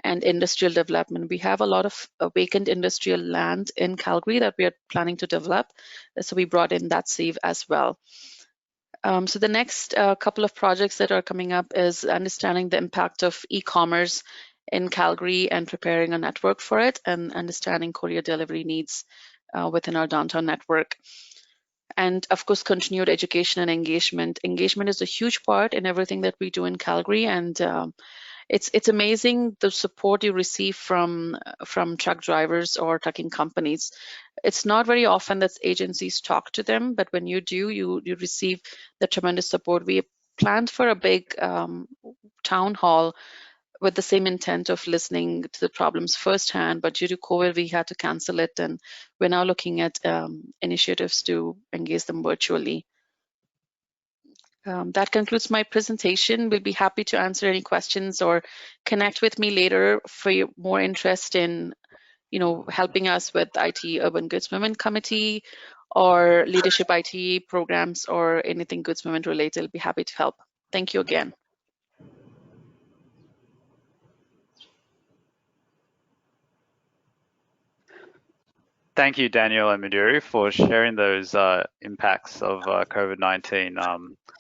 And industrial development. We have a lot of vacant industrial land in Calgary that we are planning to develop. So we brought in that sieve as well. So the next couple of projects that are coming up is understanding the impact of e-commerce in Calgary and preparing a network for it, and understanding courier delivery needs within our downtown network. And of course, continued education and engagement. Engagement is a huge part in everything that we do in Calgary, and it's amazing the support you receive from truck drivers or trucking companies. It's not very often that agencies talk to them, but when you do, you receive the tremendous support. We planned for a big town hall with the same intent of listening to the problems firsthand, but due to COVID, we had to cancel it, and we're now looking at initiatives to engage them virtually. That concludes my presentation. We'll be happy to answer any questions or connect with me later for more interest in, helping us with ITE Urban Goods Movement Committee or leadership ITE programs or anything goods movement related. I'll be happy to help. Thank you again. Thank you, Daniel and Madhuri, for sharing those impacts of COVID-19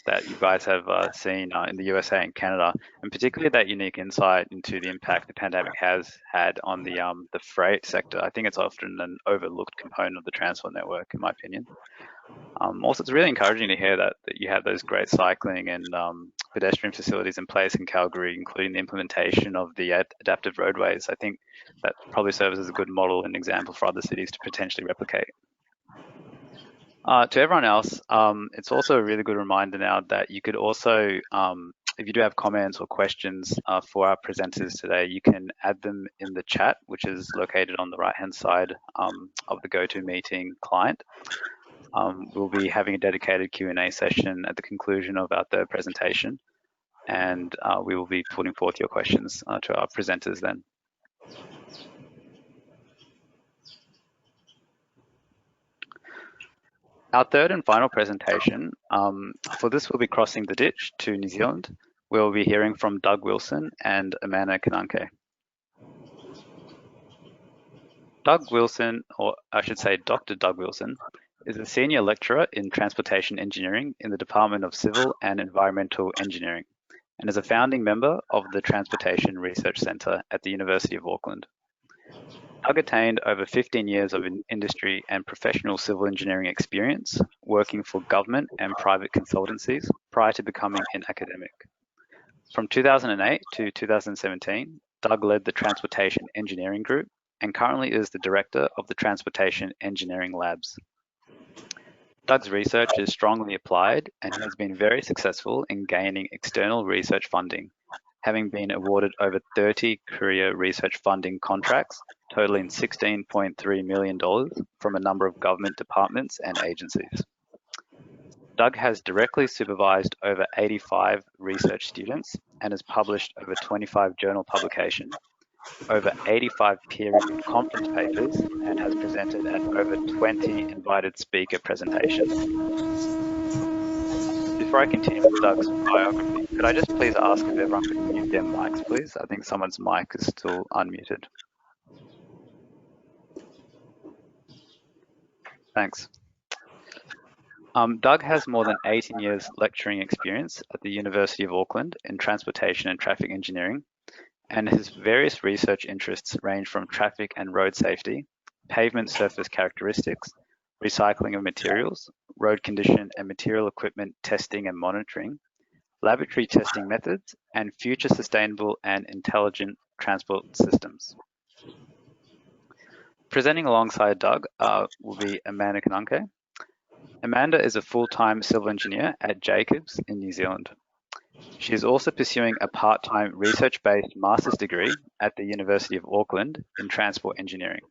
that you guys have seen in the USA and Canada, and particularly that unique insight into the impact the pandemic has had on the freight sector. I think it's often an overlooked component of the transport network, in my opinion. Also, it's really encouraging to hear that you have those great cycling and pedestrian facilities in place in Calgary, including the implementation of the adaptive roadways. I think that probably serves as a good model and example for other cities to potentially replicate. To everyone else, it's also a really good reminder now that you could also, if you do have comments or questions for our presenters today, you can add them in the chat, which is located on the right-hand side of the GoToMeeting client. We'll be having a dedicated Q&A session at the conclusion of our third presentation, and we will be putting forth your questions to our presenters then. Our third and final presentation, for this we'll be crossing the ditch to New Zealand. We'll be hearing from Doug Wilson and Amanda Kananke. Doug Wilson, or I should say Dr. Doug Wilson, is a senior lecturer in transportation engineering in the Department of Civil and Environmental Engineering, and is a founding member of the Transportation Research Centre at the University of Auckland. Doug attained over 15 years of industry and professional civil engineering experience, working for government and private consultancies prior to becoming an academic. From 2008 to 2017, Doug led the Transportation Engineering Group and currently is the director of the Transportation Engineering Labs. Doug's research is strongly applied and has been very successful in gaining external research funding, having been awarded over 30 career research funding contracts totaling $16.3 million from a number of government departments and agencies. Doug has directly supervised over 85 research students and has published over 25 journal publications, over 85 peer-reviewed conference papers, and has presented at over 20 invited speaker presentations. Before I continue with Doug's biography, could I just please ask if everyone could mute their mics, please? I think someone's mic is still unmuted. Thanks. Doug has more than 18 years lecturing experience at the University of Auckland in transportation and traffic engineering, and his various research interests range from traffic and road safety, pavement surface characteristics, recycling of materials, road condition and material equipment testing and monitoring, laboratory testing methods, and future sustainable and intelligent transport systems. Presenting alongside Doug will be Amanda Kananke. Amanda is a full-time civil engineer at Jacobs in New Zealand. She is also pursuing a part-time research-based master's degree at the University of Auckland in transport engineering,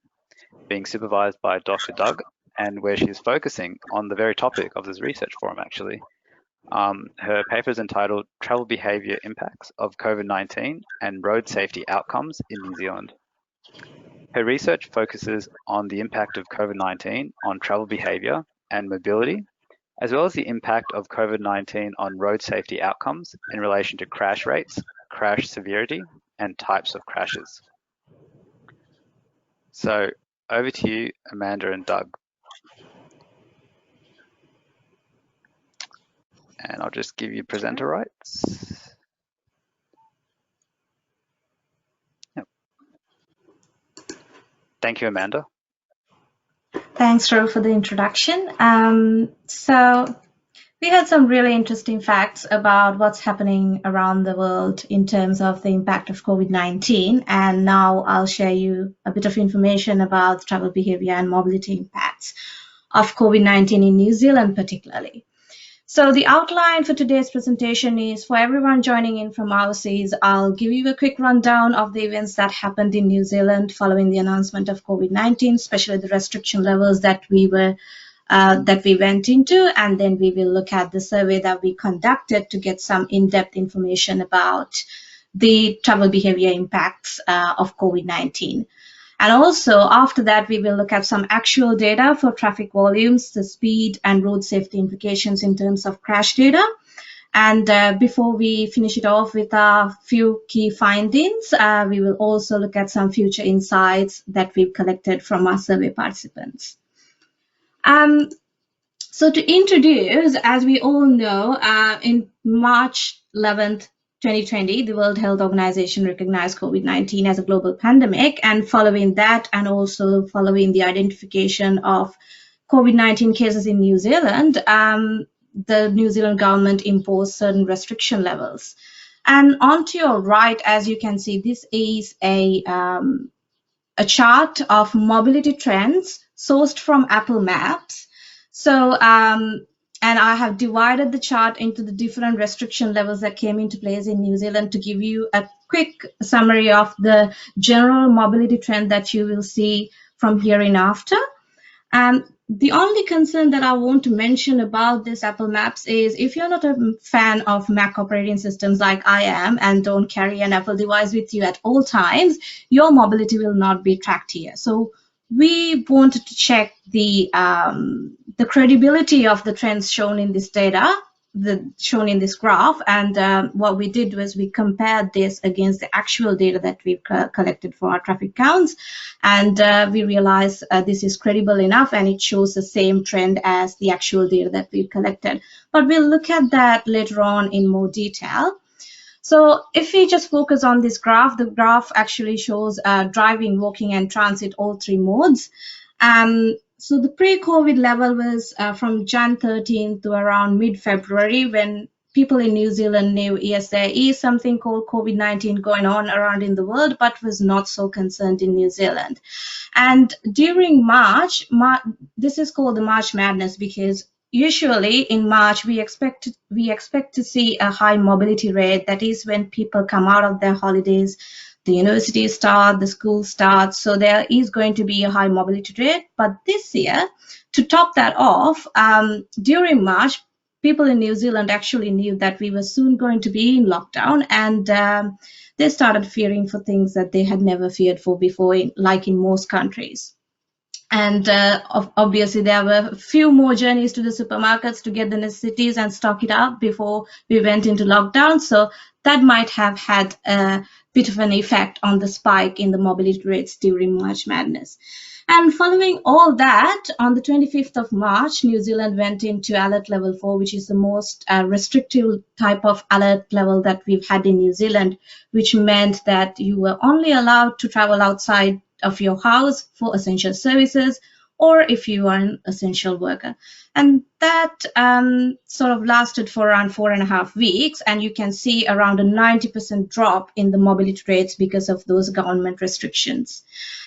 being supervised by Dr. Doug, and where she is focusing on the very topic of this research forum, actually. Her paper is entitled Travel Behaviour Impacts of COVID-19 and Road Safety Outcomes in New Zealand. Her research focuses on the impact of COVID-19 on travel behaviour and mobility, as well as the impact of COVID-19 on road safety outcomes in relation to crash rates, crash severity, and types of crashes. So over to you, Amanda and Doug. And I'll just give you presenter rights. Yep. Thank you, Amanda. Thanks, Ro, for the introduction. So we had some really interesting facts about what's happening around the world in terms of the impact of COVID-19. And now I'll share you a bit of information about travel behavior and mobility impacts of COVID-19 in New Zealand particularly. So the outline for today's presentation is for everyone joining in from overseas. I'll give you a quick rundown of the events that happened in New Zealand following the announcement of COVID-19, especially the restriction levels that we went into, and then we will look at the survey that we conducted to get some in-depth information about the travel behavior impacts of COVID-19. And also after that, we will look at some actual data for traffic volumes, the speed and road safety implications in terms of crash data. And before we finish it off with a few key findings, we will also look at some future insights that we've collected from our survey participants. So to introduce, as we all know, in March 11th, 2020, the World Health Organization recognized COVID-19 as a global pandemic, and following that, and also following the identification of COVID-19 cases in New Zealand, the New Zealand government imposed certain restriction levels. And onto your right, as you can see, this is a chart of mobility trends sourced from Apple Maps. So, and I have divided the chart into the different restriction levels that came into place in New Zealand to give you a quick summary of the general mobility trend that you will see from here in after. The only concern that I want to mention about this Apple Maps is if you're not a fan of Mac operating systems like I am and don't carry an Apple device with you at all times, your mobility will not be tracked here. So we wanted to check the credibility of the trends shown in this data, shown in this graph, and what we did was we compared this against the actual data that we've collected for our traffic counts, and we realized this is credible enough and it shows the same trend as the actual data that we've collected. But we'll look at that later on in more detail. So if we just focus on this graph, the graph actually shows driving, walking, and transit, all three modes. So the pre-COVID level was from Jan 13 to around mid-February, when people in New Zealand knew, yes, there is something called COVID-19 going on around in the world, but was not so concerned in New Zealand. And during March, this is called the March Madness, because usually in March we expect to see a high mobility rate. That is when people come out of their holidays, the universities start, the school starts, so there is going to be a high mobility rate. But this year, to top that off, during March, people in New Zealand actually knew that we were soon going to be in lockdown, and they started fearing for things that they had never feared for before, like in most countries. And obviously, there were a few more journeys to the supermarkets to get the necessities and stock it up before we went into lockdown. So that might have had a bit of an effect on the spike in the mobility rates during March Madness. And following all that, on the 25th of March, New Zealand went into alert level 4, which is the most restrictive type of alert level that we've had in New Zealand, which meant that you were only allowed to travel outside of your house for essential services, or if you are an essential worker. And that sort of lasted for around 4.5 weeks, and you can see around a 90% drop in the mobility rates because of those government restrictions.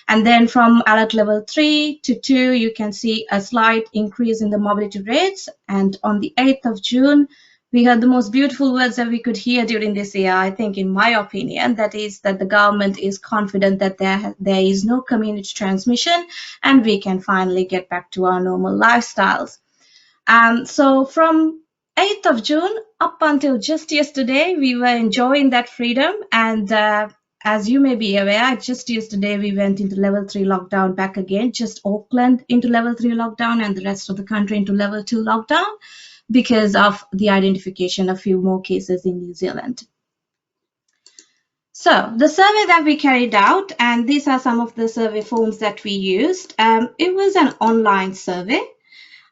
And then from alert level 3 to 2, you can see a slight increase in the mobility rates. And on the 8th of June, we heard the most beautiful words that we could hear during this year, I think, in my opinion, that is that the government is confident that there is no community transmission and we can finally get back to our normal lifestyles. So from 8th of June up until just yesterday, we were enjoying that freedom. And as you may be aware, just yesterday we went into level 3 lockdown back again, just Auckland into level 3 lockdown and the rest of the country into level 2 lockdown, because of the identification of a few more cases in New Zealand. So the survey that we carried out, and these are some of the survey forms that we used, it was an online survey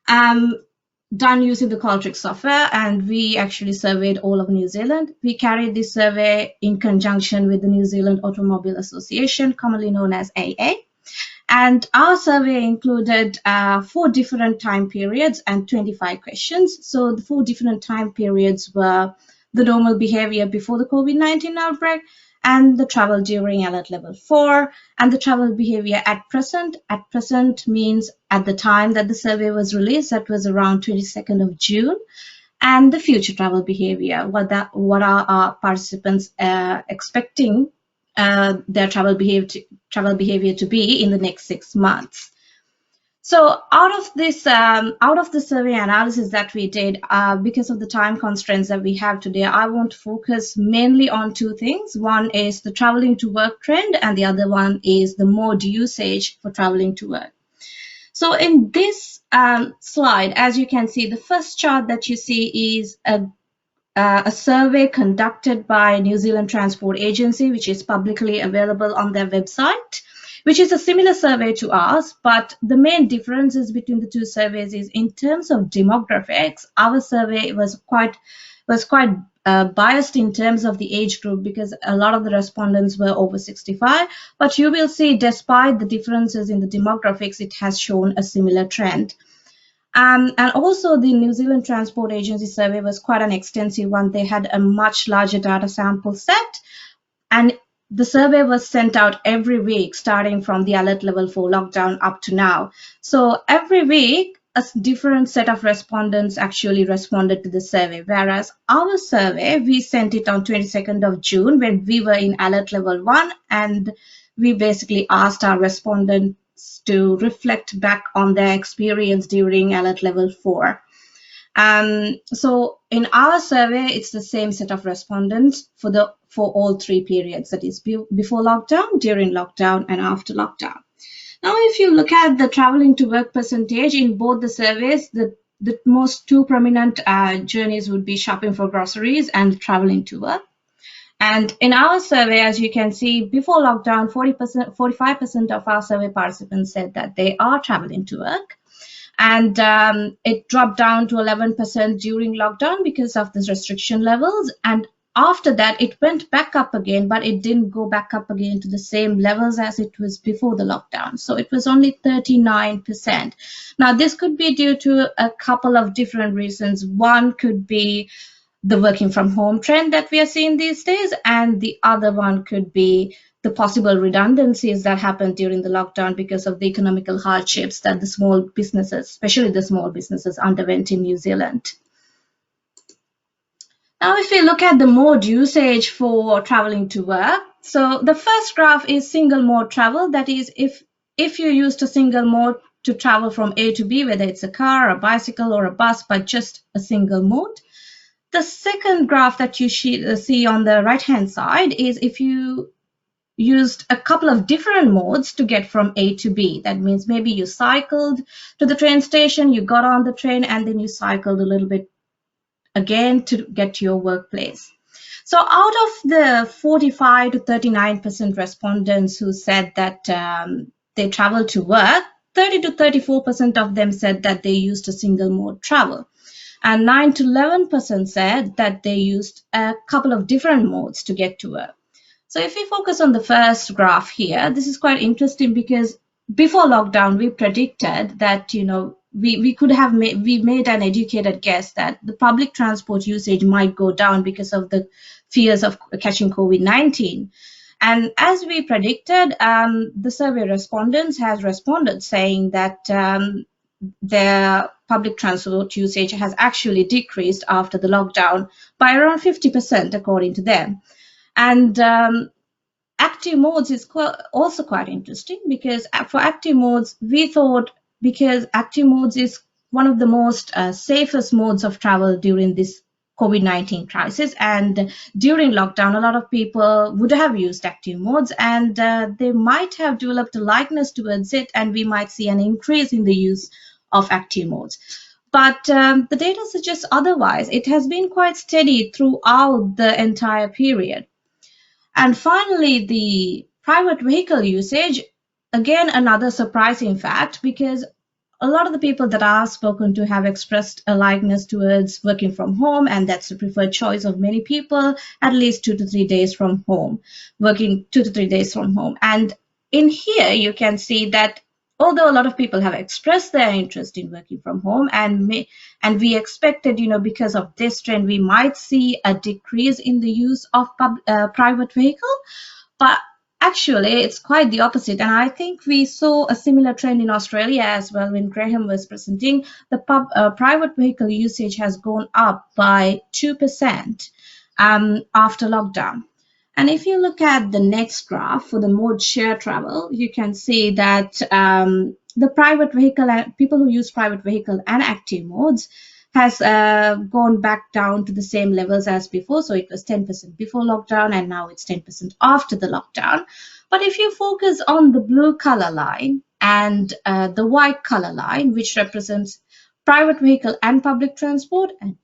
done using the Qualtrics software, and we actually surveyed all of New Zealand. We carried this survey in conjunction with the New Zealand Automobile Association, commonly known as AA. And our survey included 4 different time periods and 25 questions. So the 4 different time periods were the normal behavior before the COVID-19 outbreak, and the travel during alert level 4, and the travel behavior at present. At present means at the time that the survey was released, that was around 22nd of June, and the future travel behavior, what are our participants expecting their travel behavior to be in the next 6 months. So out of the survey analysis that we did, because of the time constraints that we have today, I want to focus mainly on 2 things. One is the traveling to work trend, and the other one is the mode usage for traveling to work. So in this slide, as you can see, the first chart that you see is a survey conducted by New Zealand Transport Agency, which is publicly available on their website, which is a similar survey to ours, but the main differences between the 2 surveys is in terms of demographics. Our survey was quite biased in terms of the age group because a lot of the respondents were over 65, but you will see despite the differences in the demographics, it has shown a similar trend. And also the New Zealand Transport Agency survey was quite an extensive one. They had a much larger data sample set, and the survey was sent out every week, starting from the alert level 4 lockdown up to now. So every week, a different set of respondents actually responded to the survey. Whereas our survey, we sent it on 22nd of June when we were in alert level 1, and we basically asked our respondents to reflect back on their experience during alert level 4. So in our survey, it's the same set of respondents for all 3 periods, that is before lockdown, during lockdown, and after lockdown. Now, if you look at the traveling to work percentage in both the surveys, the most 2 prominent journeys would be shopping for groceries and traveling to work. And in our survey, as you can see, before lockdown, 45% of our survey participants said that they are traveling to work. And it dropped down to 11% during lockdown because of the restriction levels. And after that, it went back up again, but it didn't go back up again to the same levels as it was before the lockdown. So it was only 39%. Now, this could be due to a couple of different reasons. One could be the working from home trend that we are seeing these days, and the other one could be the possible redundancies that happened during the lockdown because of the economical hardships that the small businesses, especially the small businesses, underwent in New Zealand. Now, if we look at the mode usage for traveling to work, so the first graph is single mode travel. That is, if you used a single mode to travel from A to B, whether it's a car, a bicycle, or a bus, but just a single mode. The second graph that you see on the right-hand side is if you used a couple of different modes to get from A to B. That means maybe you cycled to the train station, you got on the train, and then you cycled a little bit again to get to your workplace. So out of the 45 to 39% respondents who said that they traveled to work, 30 to 34% of them said that they used a single mode travel. And 9 to 11% said that they used a couple of different modes to get to work. So if we focus on the first graph here, this is quite interesting because before lockdown, we predicted that, we made an educated guess that the public transport usage might go down because of the fears of catching COVID-19. And as we predicted, the survey respondents has responded saying that their public transport usage has actually decreased after the lockdown by around 50%, according to them. And active modes is also quite interesting because for active modes, we thought because active modes is one of the most safest modes of travel during this COVID-19 crisis, and during lockdown, a lot of people would have used active modes, and they might have developed a likeness towards it, and we might see an increase in the use of active modes. But the data suggests otherwise. It has been quite steady throughout the entire period. And finally, the private vehicle usage, again, another surprising fact, because a lot of the people that I've spoken to have expressed a likeness towards working from home, and that's the preferred choice of many people, at least 2 to 3 days from home, working 2 to 3 days from home. And in here, you can see that although a lot of people have expressed their interest in working from home, and we expected, because of this trend, we might see a decrease in the use of private vehicle, but actually, it's quite the opposite. And I think we saw a similar trend in Australia as well when Graham was presenting. The private vehicle usage has gone up by 2% after lockdown. And if you look at the next graph for the mode share travel, you can see that the private vehicle, people who use private vehicle and active modes has gone back down to the same levels as before. So it was 10% before lockdown, and now it's 10% after the lockdown. But if you focus on the blue color line and the white color line, which represents private vehicle and public transport and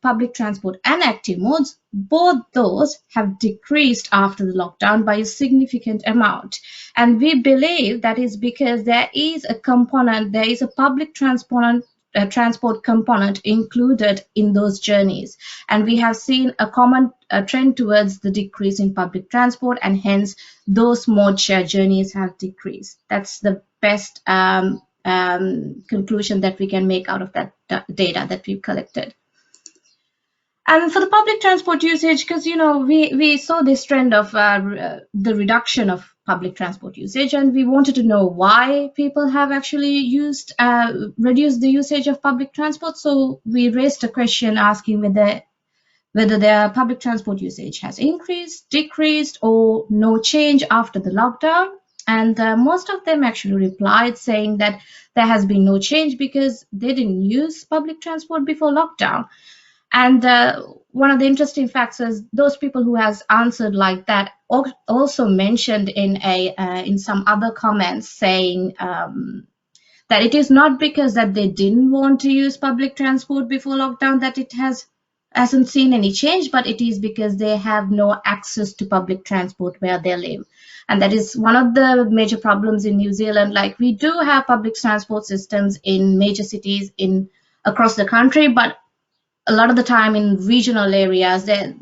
active modes, both those have decreased after the lockdown by a significant amount. And we believe that is because there is a public transport component included in those journeys. And we have seen a common trend towards the decrease in public transport, and hence those mode share journeys have decreased. That's the best conclusion that we can make out of that data that we've collected. And for the public transport usage, because we saw this trend of the reduction of public transport usage, and we wanted to know why people have actually reduced the usage of public transport. So we raised a question asking whether their public transport usage has increased, decreased, or no change after the lockdown. And most of them actually replied saying that there has been no change because they didn't use public transport before lockdown. And one of the interesting facts is those people who has answered like that also mentioned in some other comments saying that it is not because that they didn't want to use public transport before lockdown that it hasn't seen any change, but it is because they have no access to public transport where they live. And that is one of the major problems in New Zealand. Like, we do have public transport systems in major cities across the country, but a lot of the time in regional areas, there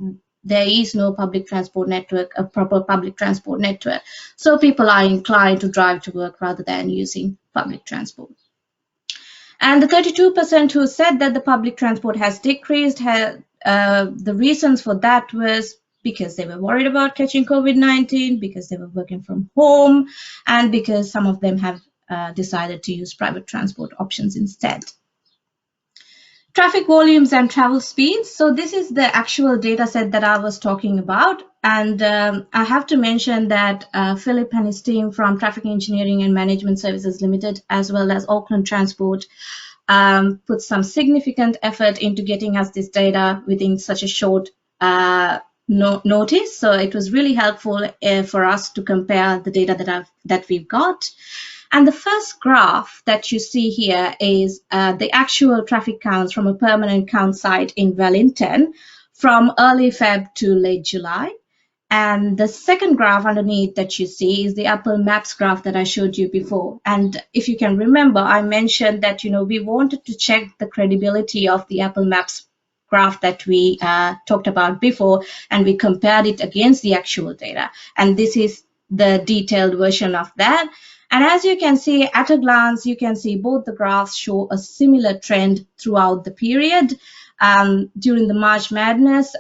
is no public transport network, a proper public transport network. So people are inclined to drive to work rather than using public transport. And the 32% who said that the public transport has decreased, the reasons for that was because they were worried about catching COVID-19, because they were working from home, and because some of them have decided to use private transport options instead. Traffic volumes and travel speeds. So this is the actual data set that I was talking about. And I have to mention that Philip and his team from Traffic Engineering and Management Services Limited, as well as Auckland Transport, put some significant effort into getting us this data within such a short notice. So it was really helpful for us to compare the data that we've got. And the first graph that you see here is the actual traffic counts from a permanent count site in Wellington from early Feb to late July. And the second graph underneath that you see is the Apple Maps graph that I showed you before. And if you can remember, I mentioned that we wanted to check the credibility of the Apple Maps graph that we talked about before, and we compared it against the actual data. And this is the detailed version of that. And as you can see, at a glance, you can see both the graphs show a similar trend throughout the period. During the March Madness,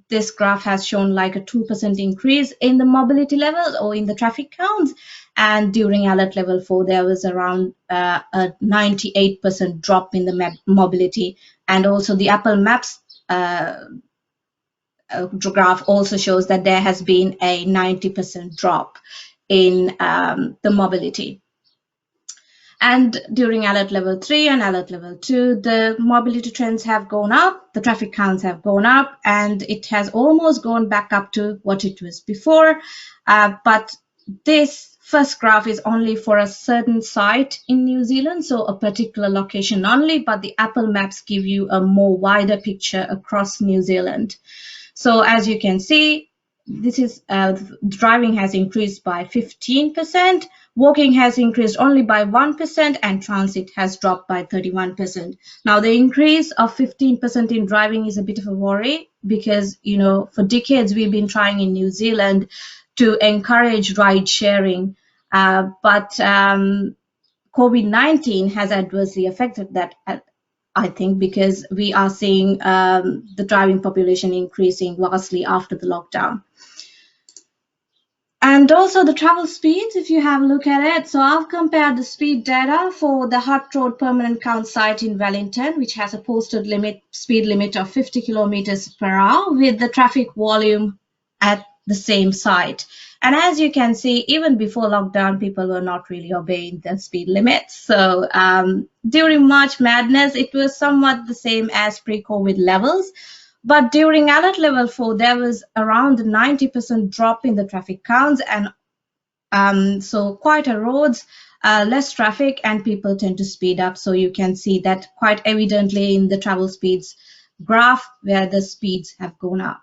this graph has shown like a 2% increase in the mobility levels or in the traffic counts. And during alert level 4, there was around a 98% drop in the mobility. And also the Apple Maps graph also shows that there has been a 90% drop in the mobility. And during alert level 3 and alert level 2, the mobility trends have gone up, the traffic counts have gone up, and it has almost gone back up to what it was before. But this first graph is only for a certain site in New Zealand, so a particular location only, but the Apple Maps give you a more wider picture across New Zealand. So as you can see, this is driving has increased by 15%, walking has increased only by 1%, and transit has dropped by 31%. Now, the increase of 15% in driving is a bit of a worry because, for decades we've been trying in New Zealand to encourage ride sharing, but COVID-19 has adversely affected that, I think, because we are seeing the driving population increasing vastly after the lockdown. And also the travel speeds, if you have a look at it. So I've compared the speed data for the Hutt Road permanent count site in Wellington, which has a posted speed limit of 50 kilometers per hour, with the traffic volume at the same site. And as you can see, even before lockdown, people were not really obeying the speed limits. So during March Madness, it was somewhat the same as pre-COVID levels. But during alert level 4, there was around a 90% drop in the traffic counts, and so quieter roads, less traffic, and people tend to speed up. So you can see that quite evidently in the travel speeds graph where the speeds have gone up.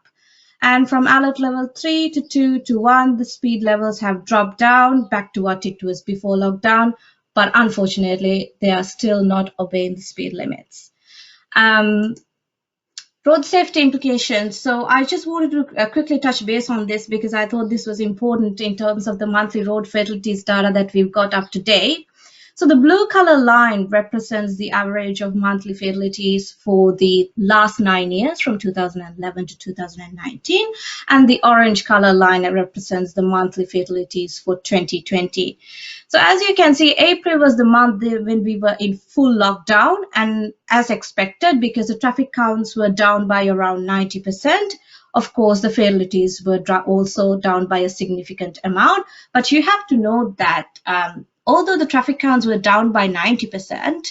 And from alert level 3 to 2 to 1, the speed levels have dropped down back to what it was before lockdown, but unfortunately, they are still not obeying the speed limits. Road safety implications. So I just wanted to quickly touch base on this because I thought this was important in terms of the monthly road fatalities data that we've got up to date. So the blue color line represents the average of monthly fatalities for the last 9 years from 2011 to 2019. And the orange color line represents the monthly fatalities for 2020. So as you can see, April was the month when we were in full lockdown, and as expected, because the traffic counts were down by around 90%, of course, the fatalities were also down by a significant amount. But you have to note that although the traffic counts were down by 90%,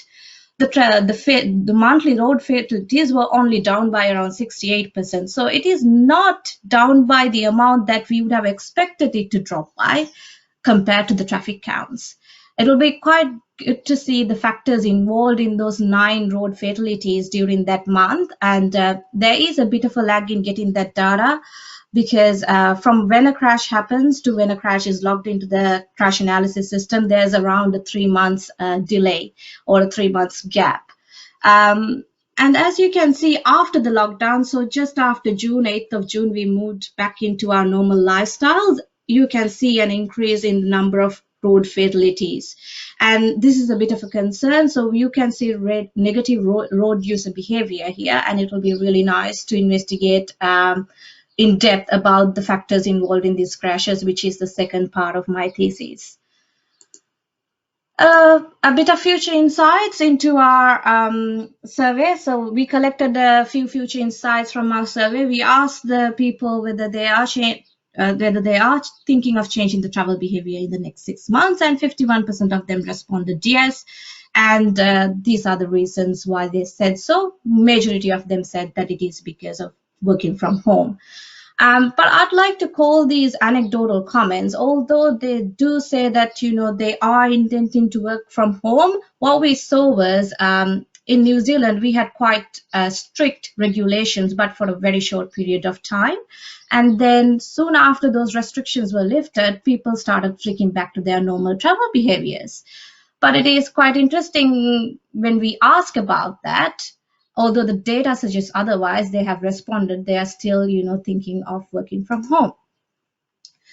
the monthly road fatalities were only down by around 68%. So it is not down by the amount that we would have expected it to drop by compared to the traffic counts. It will be quite good to see the factors involved in those 9 road fatalities during that month. And there is a bit of a lag in getting that data, because from when a crash happens to when a crash is logged into the crash analysis system, there's around a 3 months delay or a 3 months gap. And as you can see, after the lockdown, so just after June, 8th of June, we moved back into our normal lifestyles. You can see an increase in the number of road fatalities. And this is a bit of a concern. So you can see negative road user behavior here, and it will be really nice to investigate in depth about the factors involved in these crashes, which is the second part of my thesis. A bit of future insights into our survey. So we collected a few future insights from our survey. We asked the people whether they are thinking of changing the travel behavior in the next 6 months, and 51% of them responded yes. And these are the reasons why they said so. Majority of them said that it is because of working from home. But I'd like to call these anecdotal comments, although they do say that, they are intending to work from home. What we saw was in New Zealand, we had quite strict regulations, but for a very short period of time. And then soon after those restrictions were lifted, people started flicking back to their normal travel behaviors. But it is quite interesting when we ask about that. Although the data suggests otherwise, they have responded, they are still, thinking of working from home.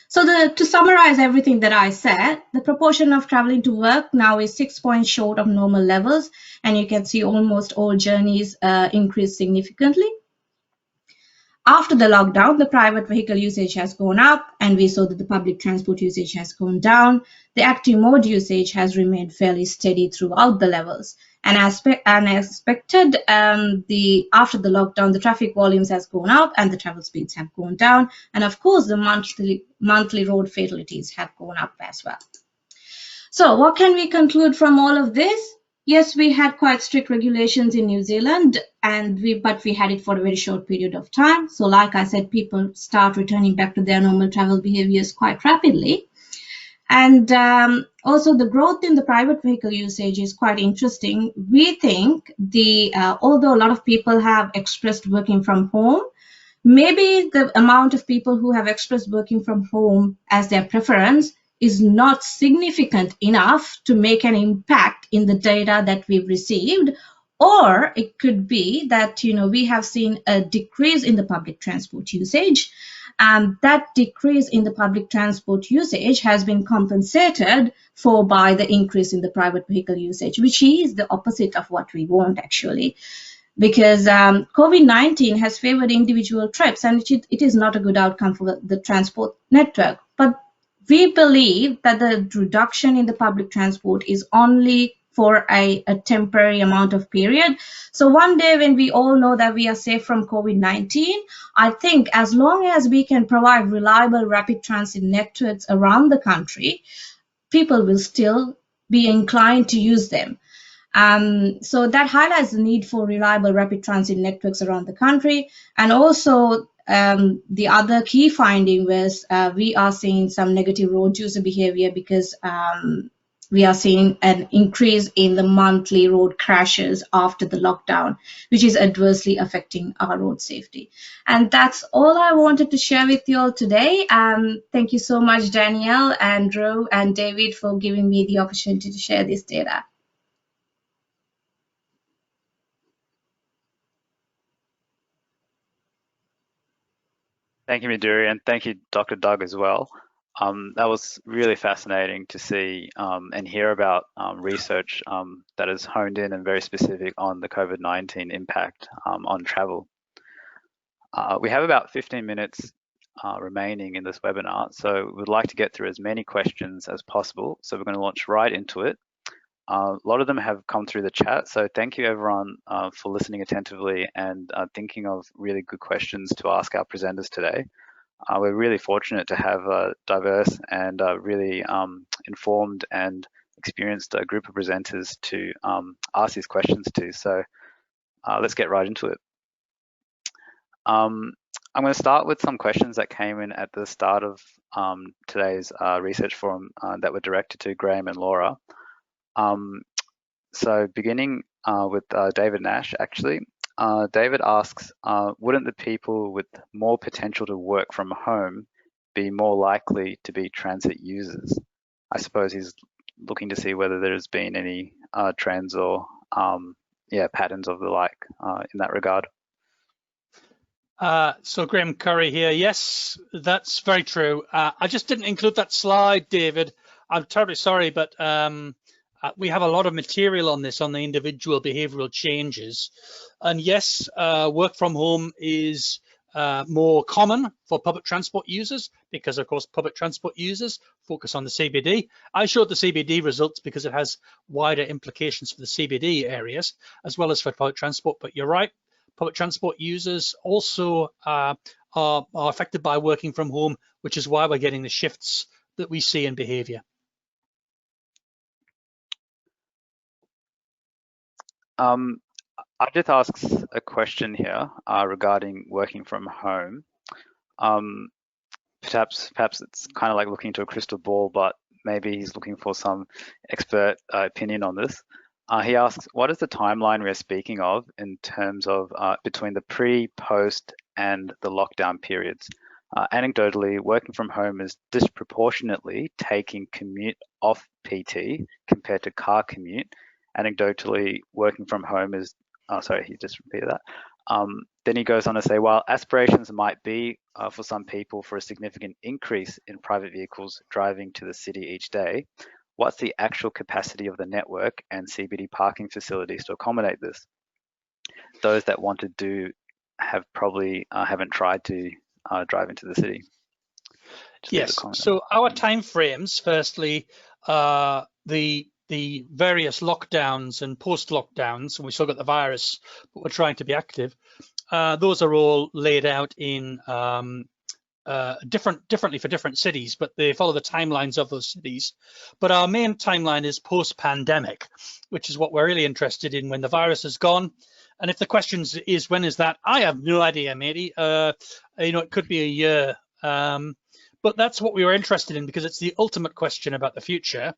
So to summarize everything that I said, the proportion of traveling to work now is 6 points short of normal levels, and you can see almost all journeys increase significantly. After the lockdown, the private vehicle usage has gone up, and we saw that the public transport usage has gone down. The active mode usage has remained fairly steady throughout the levels. And as expected, after the lockdown, the traffic volumes has gone up and the travel speeds have gone down. And of course, the monthly road fatalities have gone up as well. So what can we conclude from all of this? Yes, we had quite strict regulations in New Zealand, but we had it for a very short period of time. So like I said, people start returning back to their normal travel behaviors quite rapidly. And also the growth in the private vehicle usage is quite interesting. We think although a lot of people have expressed working from home, maybe the amount of people who have expressed working from home as their preference is not significant enough to make an impact in the data that we've received. Or it could be that, we have seen a decrease in the public transport usage. And that decrease in the public transport usage has been compensated for by the increase in the private vehicle usage, which is the opposite of what we want, actually. Because COVID-19 has favored individual trips, and it is not a good outcome for the transport network. But we believe that the reduction in the public transport is only for a temporary amount of period. So one day when we all know that we are safe from COVID-19, I think as long as we can provide reliable rapid transit networks around the country, people will still be inclined to use them. So that highlights the need for reliable rapid transit networks around the country. And also the other key finding was we are seeing some negative road user behavior because we are seeing an increase in the monthly road crashes after the lockdown, which is adversely affecting our road safety. And that's all I wanted to share with you all today. Thank you so much, Danielle, Andrew, and David, for giving me the opportunity to share this data. Thank you, Miduri, and thank you, Dr. Doug, as well. That was really fascinating to see and hear about research that is honed in and very specific on the COVID-19 impact on travel. We have about 15 minutes remaining in this webinar, so we'd like to get through as many questions as possible. So we're going to launch right into it. A lot of them have come through the chat, so thank you everyone for listening attentively and thinking of really good questions to ask our presenters today. We're really fortunate to have a diverse and really informed and experienced group of presenters to ask these questions to. So let's get right into it. I'm going to start with some questions that came in at the start of today's research forum that were directed to Graham and Laura. So beginning with David Nash, actually. David asks, wouldn't the people with more potential to work from home be more likely to be transit users? I suppose he's looking to see whether there's been any trends or patterns of the like in that regard. So Graham Curry here. Yes, that's very true. I just didn't include that slide, David. I'm terribly sorry, but we have a lot of material on this, on the individual behavioral changes. And yes, work from home is more common for public transport users because, of course, public transport users focus on the CBD. I showed the CBD results because it has wider implications for the CBD areas as well as for public transport. But you're right, public transport users also are affected by working from home, which is why we're getting the shifts that we see in behavior. Ajit asks a question here regarding working from home. Perhaps it's kind of like looking into a crystal ball, but maybe he's looking for some expert opinion on this. He asks, what is the timeline we're speaking of in terms of between the pre, post, and the lockdown periods? Anecdotally, working from home is disproportionately taking commute off PT compared to car commute. Anecdotally, working from home is, sorry, he just repeated that. Then he goes on to say, while aspirations might be for some people for a significant increase in private vehicles driving to the city each day, what's the actual capacity of the network and CBD parking facilities to accommodate this? Those that want to do have probably haven't tried to drive into the city. Yes, so our timeframes, firstly, the various lockdowns and post-lockdowns, and we still got the virus, but we're trying to be active. Those are all laid out in differently for different cities, but they follow the timelines of those cities. But our main timeline is post-pandemic, which is what we're really interested in when the virus is gone. And if the question is when is that, I have no idea, matey. It could be a year, but that's what we were interested in because it's the ultimate question about the future.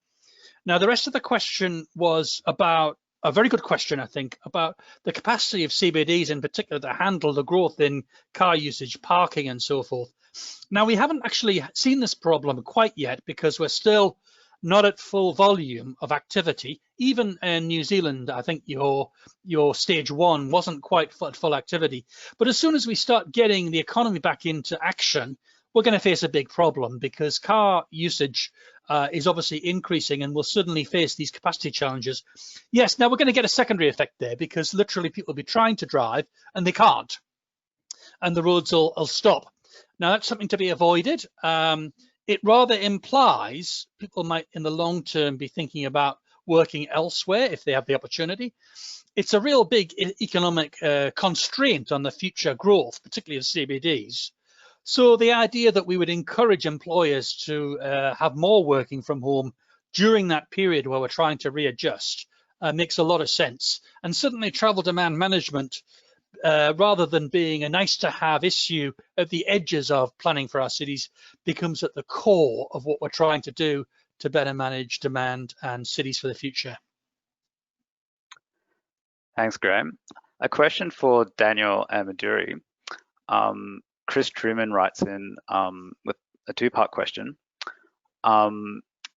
Now, the rest of the question was about a very good question, I think, about the capacity of CBDs in particular to handle the growth in car usage, parking, and so forth. Now, we haven't actually seen this problem quite yet because we're still not at full volume of activity. Even in New Zealand, I think your stage one wasn't quite at full activity. But as soon as we start getting the economy back into action, we're going to face a big problem because car usage is obviously increasing and we'll suddenly face these capacity challenges. Yes, now we're going to get a secondary effect there because literally people will be trying to drive and they can't, and the roads will stop. Now that's something to be avoided. It rather implies people might in the long term be thinking about working elsewhere if they have the opportunity. It's a real big economic constraint on the future growth, particularly of CBDs. So the idea that we would encourage employers to have more working from home during that period where we're trying to readjust makes a lot of sense. And certainly travel demand management, rather than being a nice to have issue at the edges of planning for our cities, becomes at the core of what we're trying to do to better manage demand and cities for the future. Thanks, Graham. A question for Daniel Amaduri. Chris Truman writes in with a two-part question.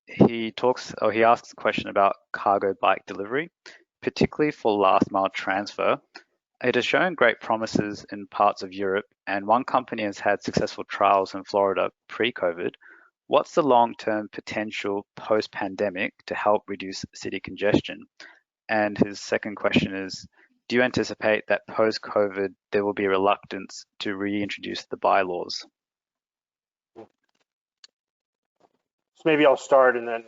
He asks a question about cargo bike delivery, particularly for last mile transfer. It has shown great promises in parts of Europe, and one company has had successful trials in Florida pre-COVID. What's the long-term potential post-pandemic to help reduce city congestion? And his second question is, do you anticipate that post-COVID there will be a reluctance to reintroduce the bylaws? So maybe I'll start and then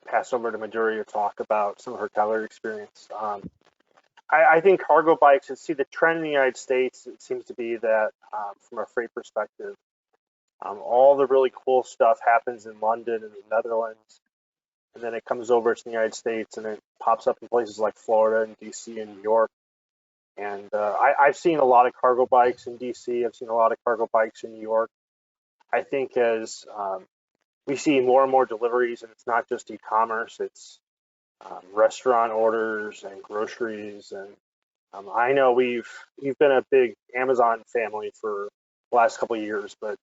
pass over to Madhuri to talk about some of her Calgary experience. I think cargo bikes, and see the trend in the United States, it seems to be that from a freight perspective, all the really cool stuff happens in London and the Netherlands, and then it comes over to the United States and it pops up in places like Florida and DC and New York. And I've seen a lot of cargo bikes in DC. I've seen a lot of cargo bikes in New York. I think as we see more and more deliveries, and it's not just e-commerce, it's restaurant orders and groceries. And I know we've been a big Amazon family for the last couple of years, but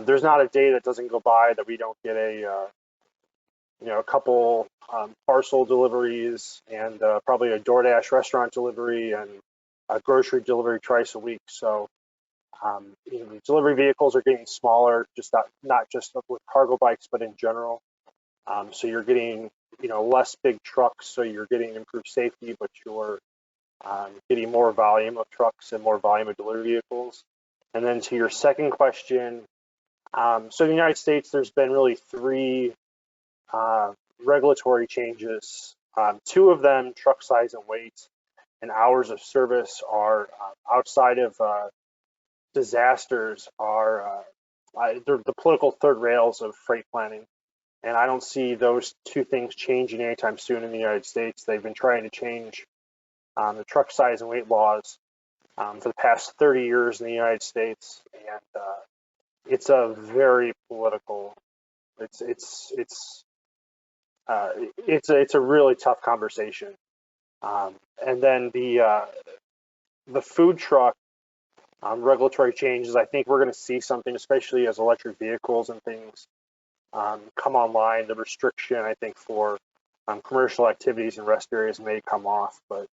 there's not a day that doesn't go by that we don't get a couple parcel deliveries and probably a DoorDash restaurant delivery and a grocery delivery twice a week. So delivery vehicles are getting smaller, just not just with cargo bikes, but in general. So you're getting less big trucks, so you're getting improved safety, but you're getting more volume of trucks and more volume of delivery vehicles. And then to your second question, so in the United States, there's been really three regulatory changes. Two of them, truck size and weight and hours of service, are outside of disasters, are they're the political third rails of freight planning. And I don't see those two things changing anytime soon in the United States. They've been trying to change the truck size and weight laws for the past 30 years in the United States, and it's a very political. It's a really tough conversation. And then the food truck regulatory changes. I think we're going to see something, especially as electric vehicles and things come online. The restriction, I think, for commercial activities and rest areas may come off. But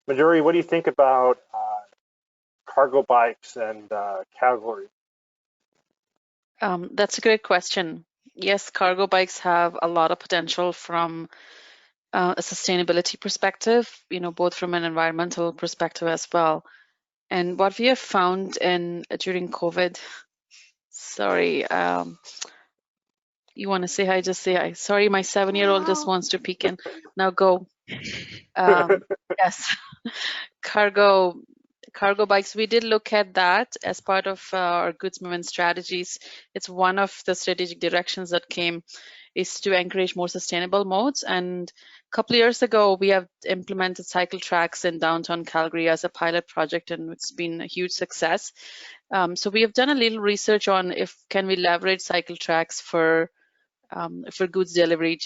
Madhuri, what do you think about cargo bikes and Calgary? That's a great question. Yes, cargo bikes have a lot of potential from a sustainability perspective, both from an environmental perspective as well. And what we have found during COVID, sorry, you want to say hi, just say hi. Sorry, my 7-year-old just wants to peek in. Now go. Yes, cargo bikes, we did look at that as part of our goods movement strategies. It's one of the strategic directions that came, is to encourage more sustainable modes. And a couple of years ago, we have implemented cycle tracks in downtown Calgary as a pilot project, and it's been a huge success. So we have done a little research on if can we leverage cycle tracks for goods delivery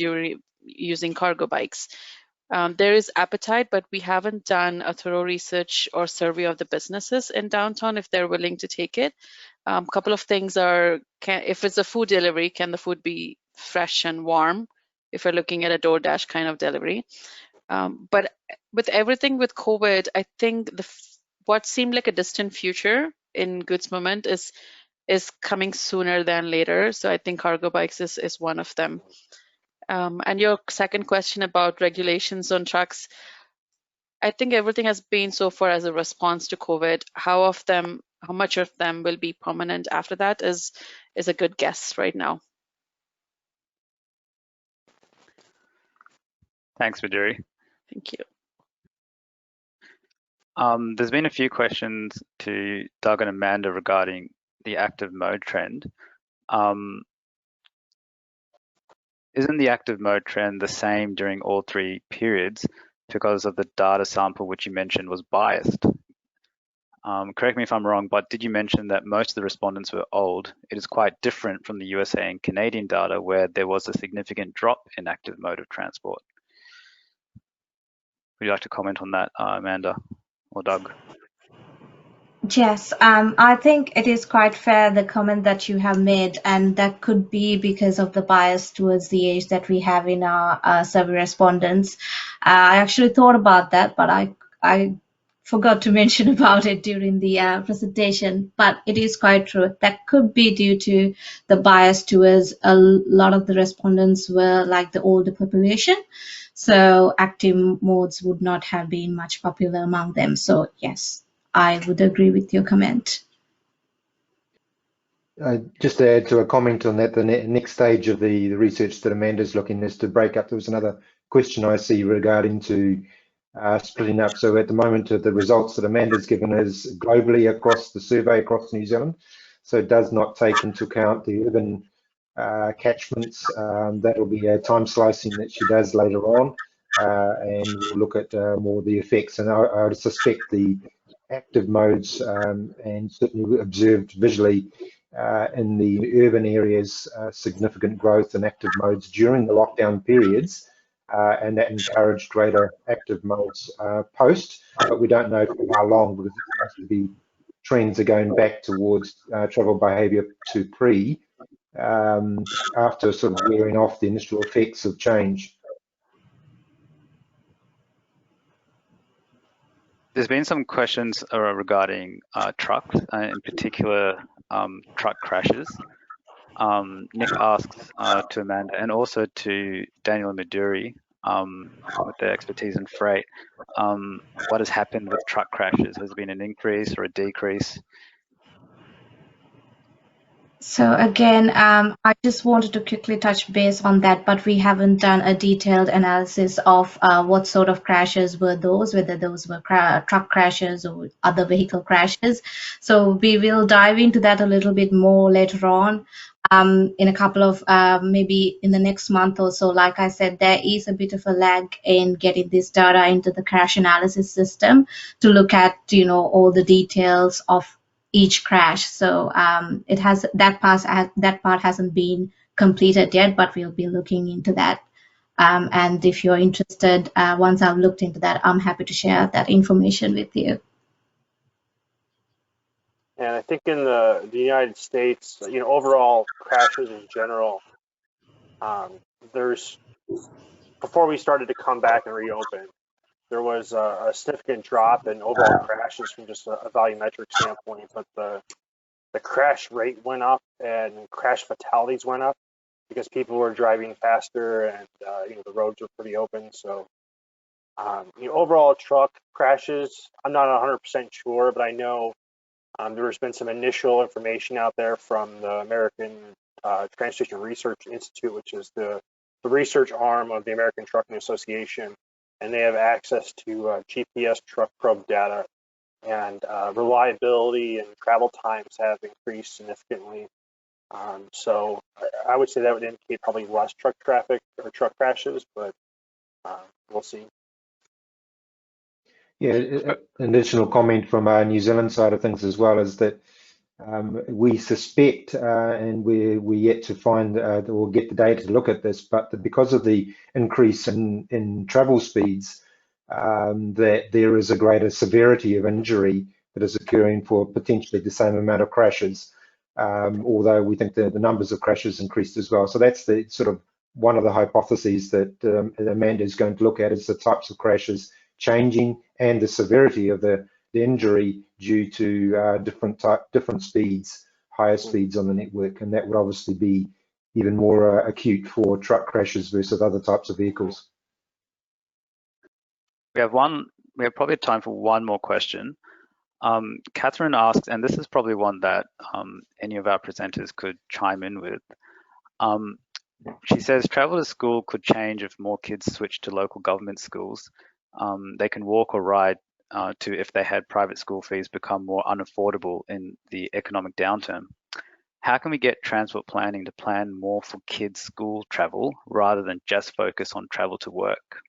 using cargo bikes. There is appetite, but we haven't done a thorough research or survey of the businesses in downtown if they're willing to take it. A couple of things are, if it's a food delivery, can the food be fresh and warm if we're looking at a DoorDash kind of delivery? But with everything with COVID, I think what seemed like a distant future in goods movement is coming sooner than later. So I think cargo bikes is one of them. And your second question about regulations on trucks, I think everything has been so far as a response to COVID. How much of them will be permanent after that is a good guess right now. Thanks, Madhuri. Thank you. There's been a few questions to Doug and Amanda regarding the active mode trend. Isn't the active mode trend the same during all three periods because of the data sample which you mentioned was biased? Correct me if I'm wrong, but did you mention that most of the respondents were old? It is quite different from the USA and Canadian data where there was a significant drop in active mode of transport. Would you like to comment on that, Amanda or Doug? Yes, I think it is quite fair, the comment that you have made, and that could be because of the bias towards the age that we have in our survey respondents. I actually thought about that, but I forgot to mention about it during the presentation, but it is quite true. That could be due to the bias towards a lot of the respondents were like the older population. So active modes would not have been much popular among them. So yes, I would agree with your comment. Just to add to a comment on that, the next stage of the research that Amanda's looking is to break up. There was another question I see regarding to splitting up. So at the moment, the results that Amanda's given is globally across the survey across New Zealand. So it does not take into account the urban catchments. That will be a time slicing that she does later on, and we'll look at more the effects. And I would suspect the active modes and certainly observed visually in the urban areas, significant growth in active modes during the lockdown periods, and that encouraged greater active modes post, but we don't know for how long, because it seems to be trends are going back towards travel behaviour to pre, after sort of wearing off the initial effects of change. There's been some questions regarding trucks, in particular truck crashes. Nick asks to Amanda and also to Daniel and Maduri, with their expertise in freight, what has happened with truck crashes? Has there been an increase or a decrease? So again, I just wanted to quickly touch base on that, but we haven't done a detailed analysis of what sort of crashes were those, whether those were truck crashes or other vehicle crashes. So we will dive into that a little bit more later on, in a couple of, maybe in the next month or so. Like I said, there is a bit of a lag in getting this data into the crash analysis system to look at, you know, all the details of each crash. So it has that part hasn't been completed yet, but we'll be looking into that. And if you're interested, once I've looked into that, I'm happy to share that information with you. And I think in the United States, you know, overall crashes in general, there's, before we started to come back and reopen, there was a significant drop in overall crashes from just a volumetric standpoint, but the crash rate went up and crash fatalities went up because people were driving faster and you know, the roads were pretty open. So you know, overall truck crashes, I'm not 100% sure, but I know there's been some initial information out there from the American Transportation Research Institute, which is the research arm of the American Trucking Association. And they have access to GPS truck probe data, and reliability and travel times have increased significantly. So I would say that would indicate probably less truck traffic or truck crashes, but we'll see. Yeah, an additional comment from our New Zealand side of things as well is that we suspect, and we're yet to find or get the data to look at this, but because of the increase in travel speeds, that there is a greater severity of injury that is occurring for potentially the same amount of crashes, although we think the numbers of crashes increased as well. So that's the sort of one of the hypotheses that Amanda is going to look at, is the types of crashes changing and the severity of the injury due to different speeds, higher speeds on the network, and that would obviously be even more acute for truck crashes versus other types of vehicles. We have probably time for one more question. Catherine asks, and this is probably one that any of our presenters could chime in with. She says travel to school could change if more kids switch to local government schools. They can walk or ride to if they had private school fees become more unaffordable in the economic downturn. How can we get transport planning to plan more for kids' school travel rather than just focus on travel to work?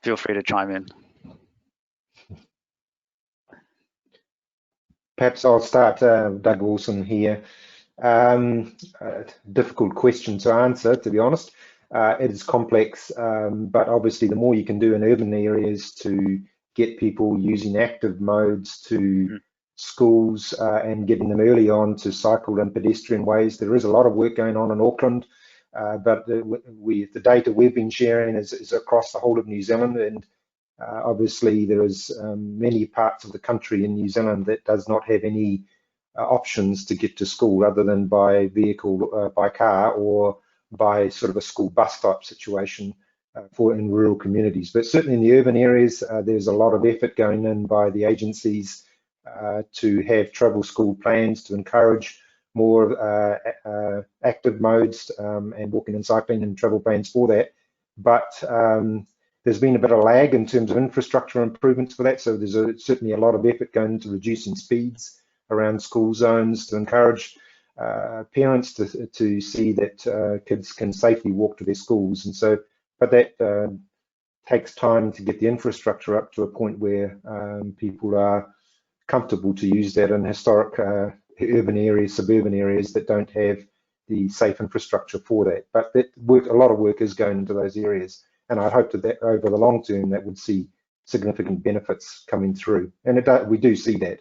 Feel free to chime in. Perhaps I'll start, Doug Wilson here. Difficult question to answer, to be honest. It is complex, but obviously the more you can do in urban areas to get people using active modes to schools and getting them early on to cycle and pedestrian ways. There is a lot of work going on in Auckland but the data we've been sharing is across the whole of New Zealand, and obviously there is many parts of the country in New Zealand that does not have any options to get to school other than by vehicle, by car, or by sort of a school bus type situation for in rural communities. But certainly in the urban areas, there's a lot of effort going in by the agencies to have travel school plans to encourage more active modes and walking and cycling and travel plans for that. But there's been a bit of lag in terms of infrastructure improvements for that. So there's certainly a lot of effort going into reducing speeds around school zones to encourage parents to see that kids can safely walk to their schools. And so, but that takes time to get the infrastructure up to a point where people are comfortable to use that in historic urban areas, suburban areas that don't have the safe infrastructure for that. But a lot of work is going into those areas, and I hope that over the long term that would see significant benefits coming through, and we do see that.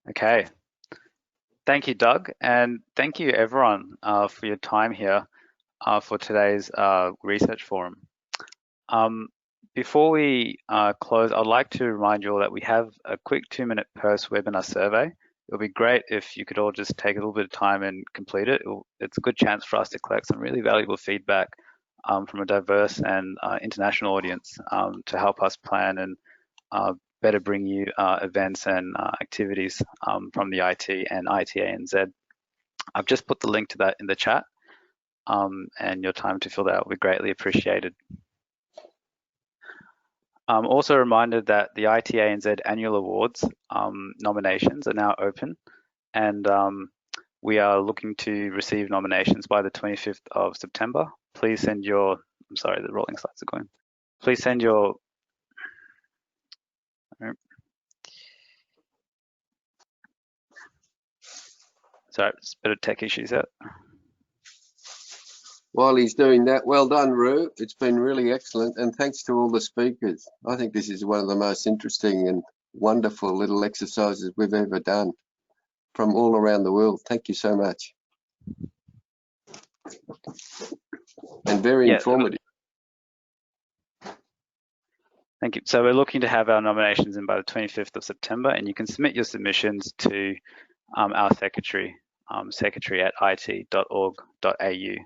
Okay. Thank you, Doug, and thank you everyone for your time here for today's research forum. Before we close, I'd like to remind you all that we have a quick 2-minute post-webinar survey. It would be great if you could all just take a little bit of time and complete it. It's a good chance for us to collect some really valuable feedback from a diverse and international audience to help us plan and better bring you events and activities from the IT and ITE ANZ. I've just put the link to that in the chat, and your time to fill that out will be greatly appreciated. Also reminded that the ITE ANZ Annual Awards nominations are now open, and we are looking to receive nominations by the 25th of September. Please send your, I'm sorry, the rolling slides are going. Please send your, sorry, it's a bit of tech issues out. While he's doing that, well done, Roo. It's been really excellent, and thanks to all the speakers. I think this is one of the most interesting and wonderful little exercises we've ever done from all around the world. Thank you so much. And very informative. Thank you. So we're looking to have our nominations in by the 25th of September, and you can submit your submissions to our secretary, secretary@it.org.au.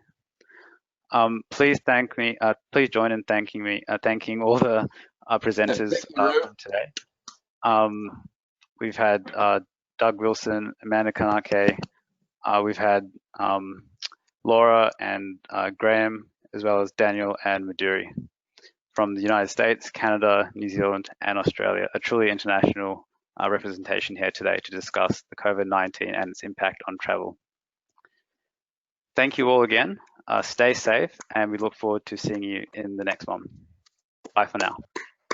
Please thank me. Please join in thanking all the presenters today. We've had Doug Wilson, Amanda Kanake. We've had Laura and Graham, as well as Daniel and Maduri from the United States, Canada, New Zealand, and Australia. A truly international representation here today to discuss the COVID-19 and its impact on travel. Thank you all again. Stay safe, and we look forward to seeing you in the next one. Bye for now.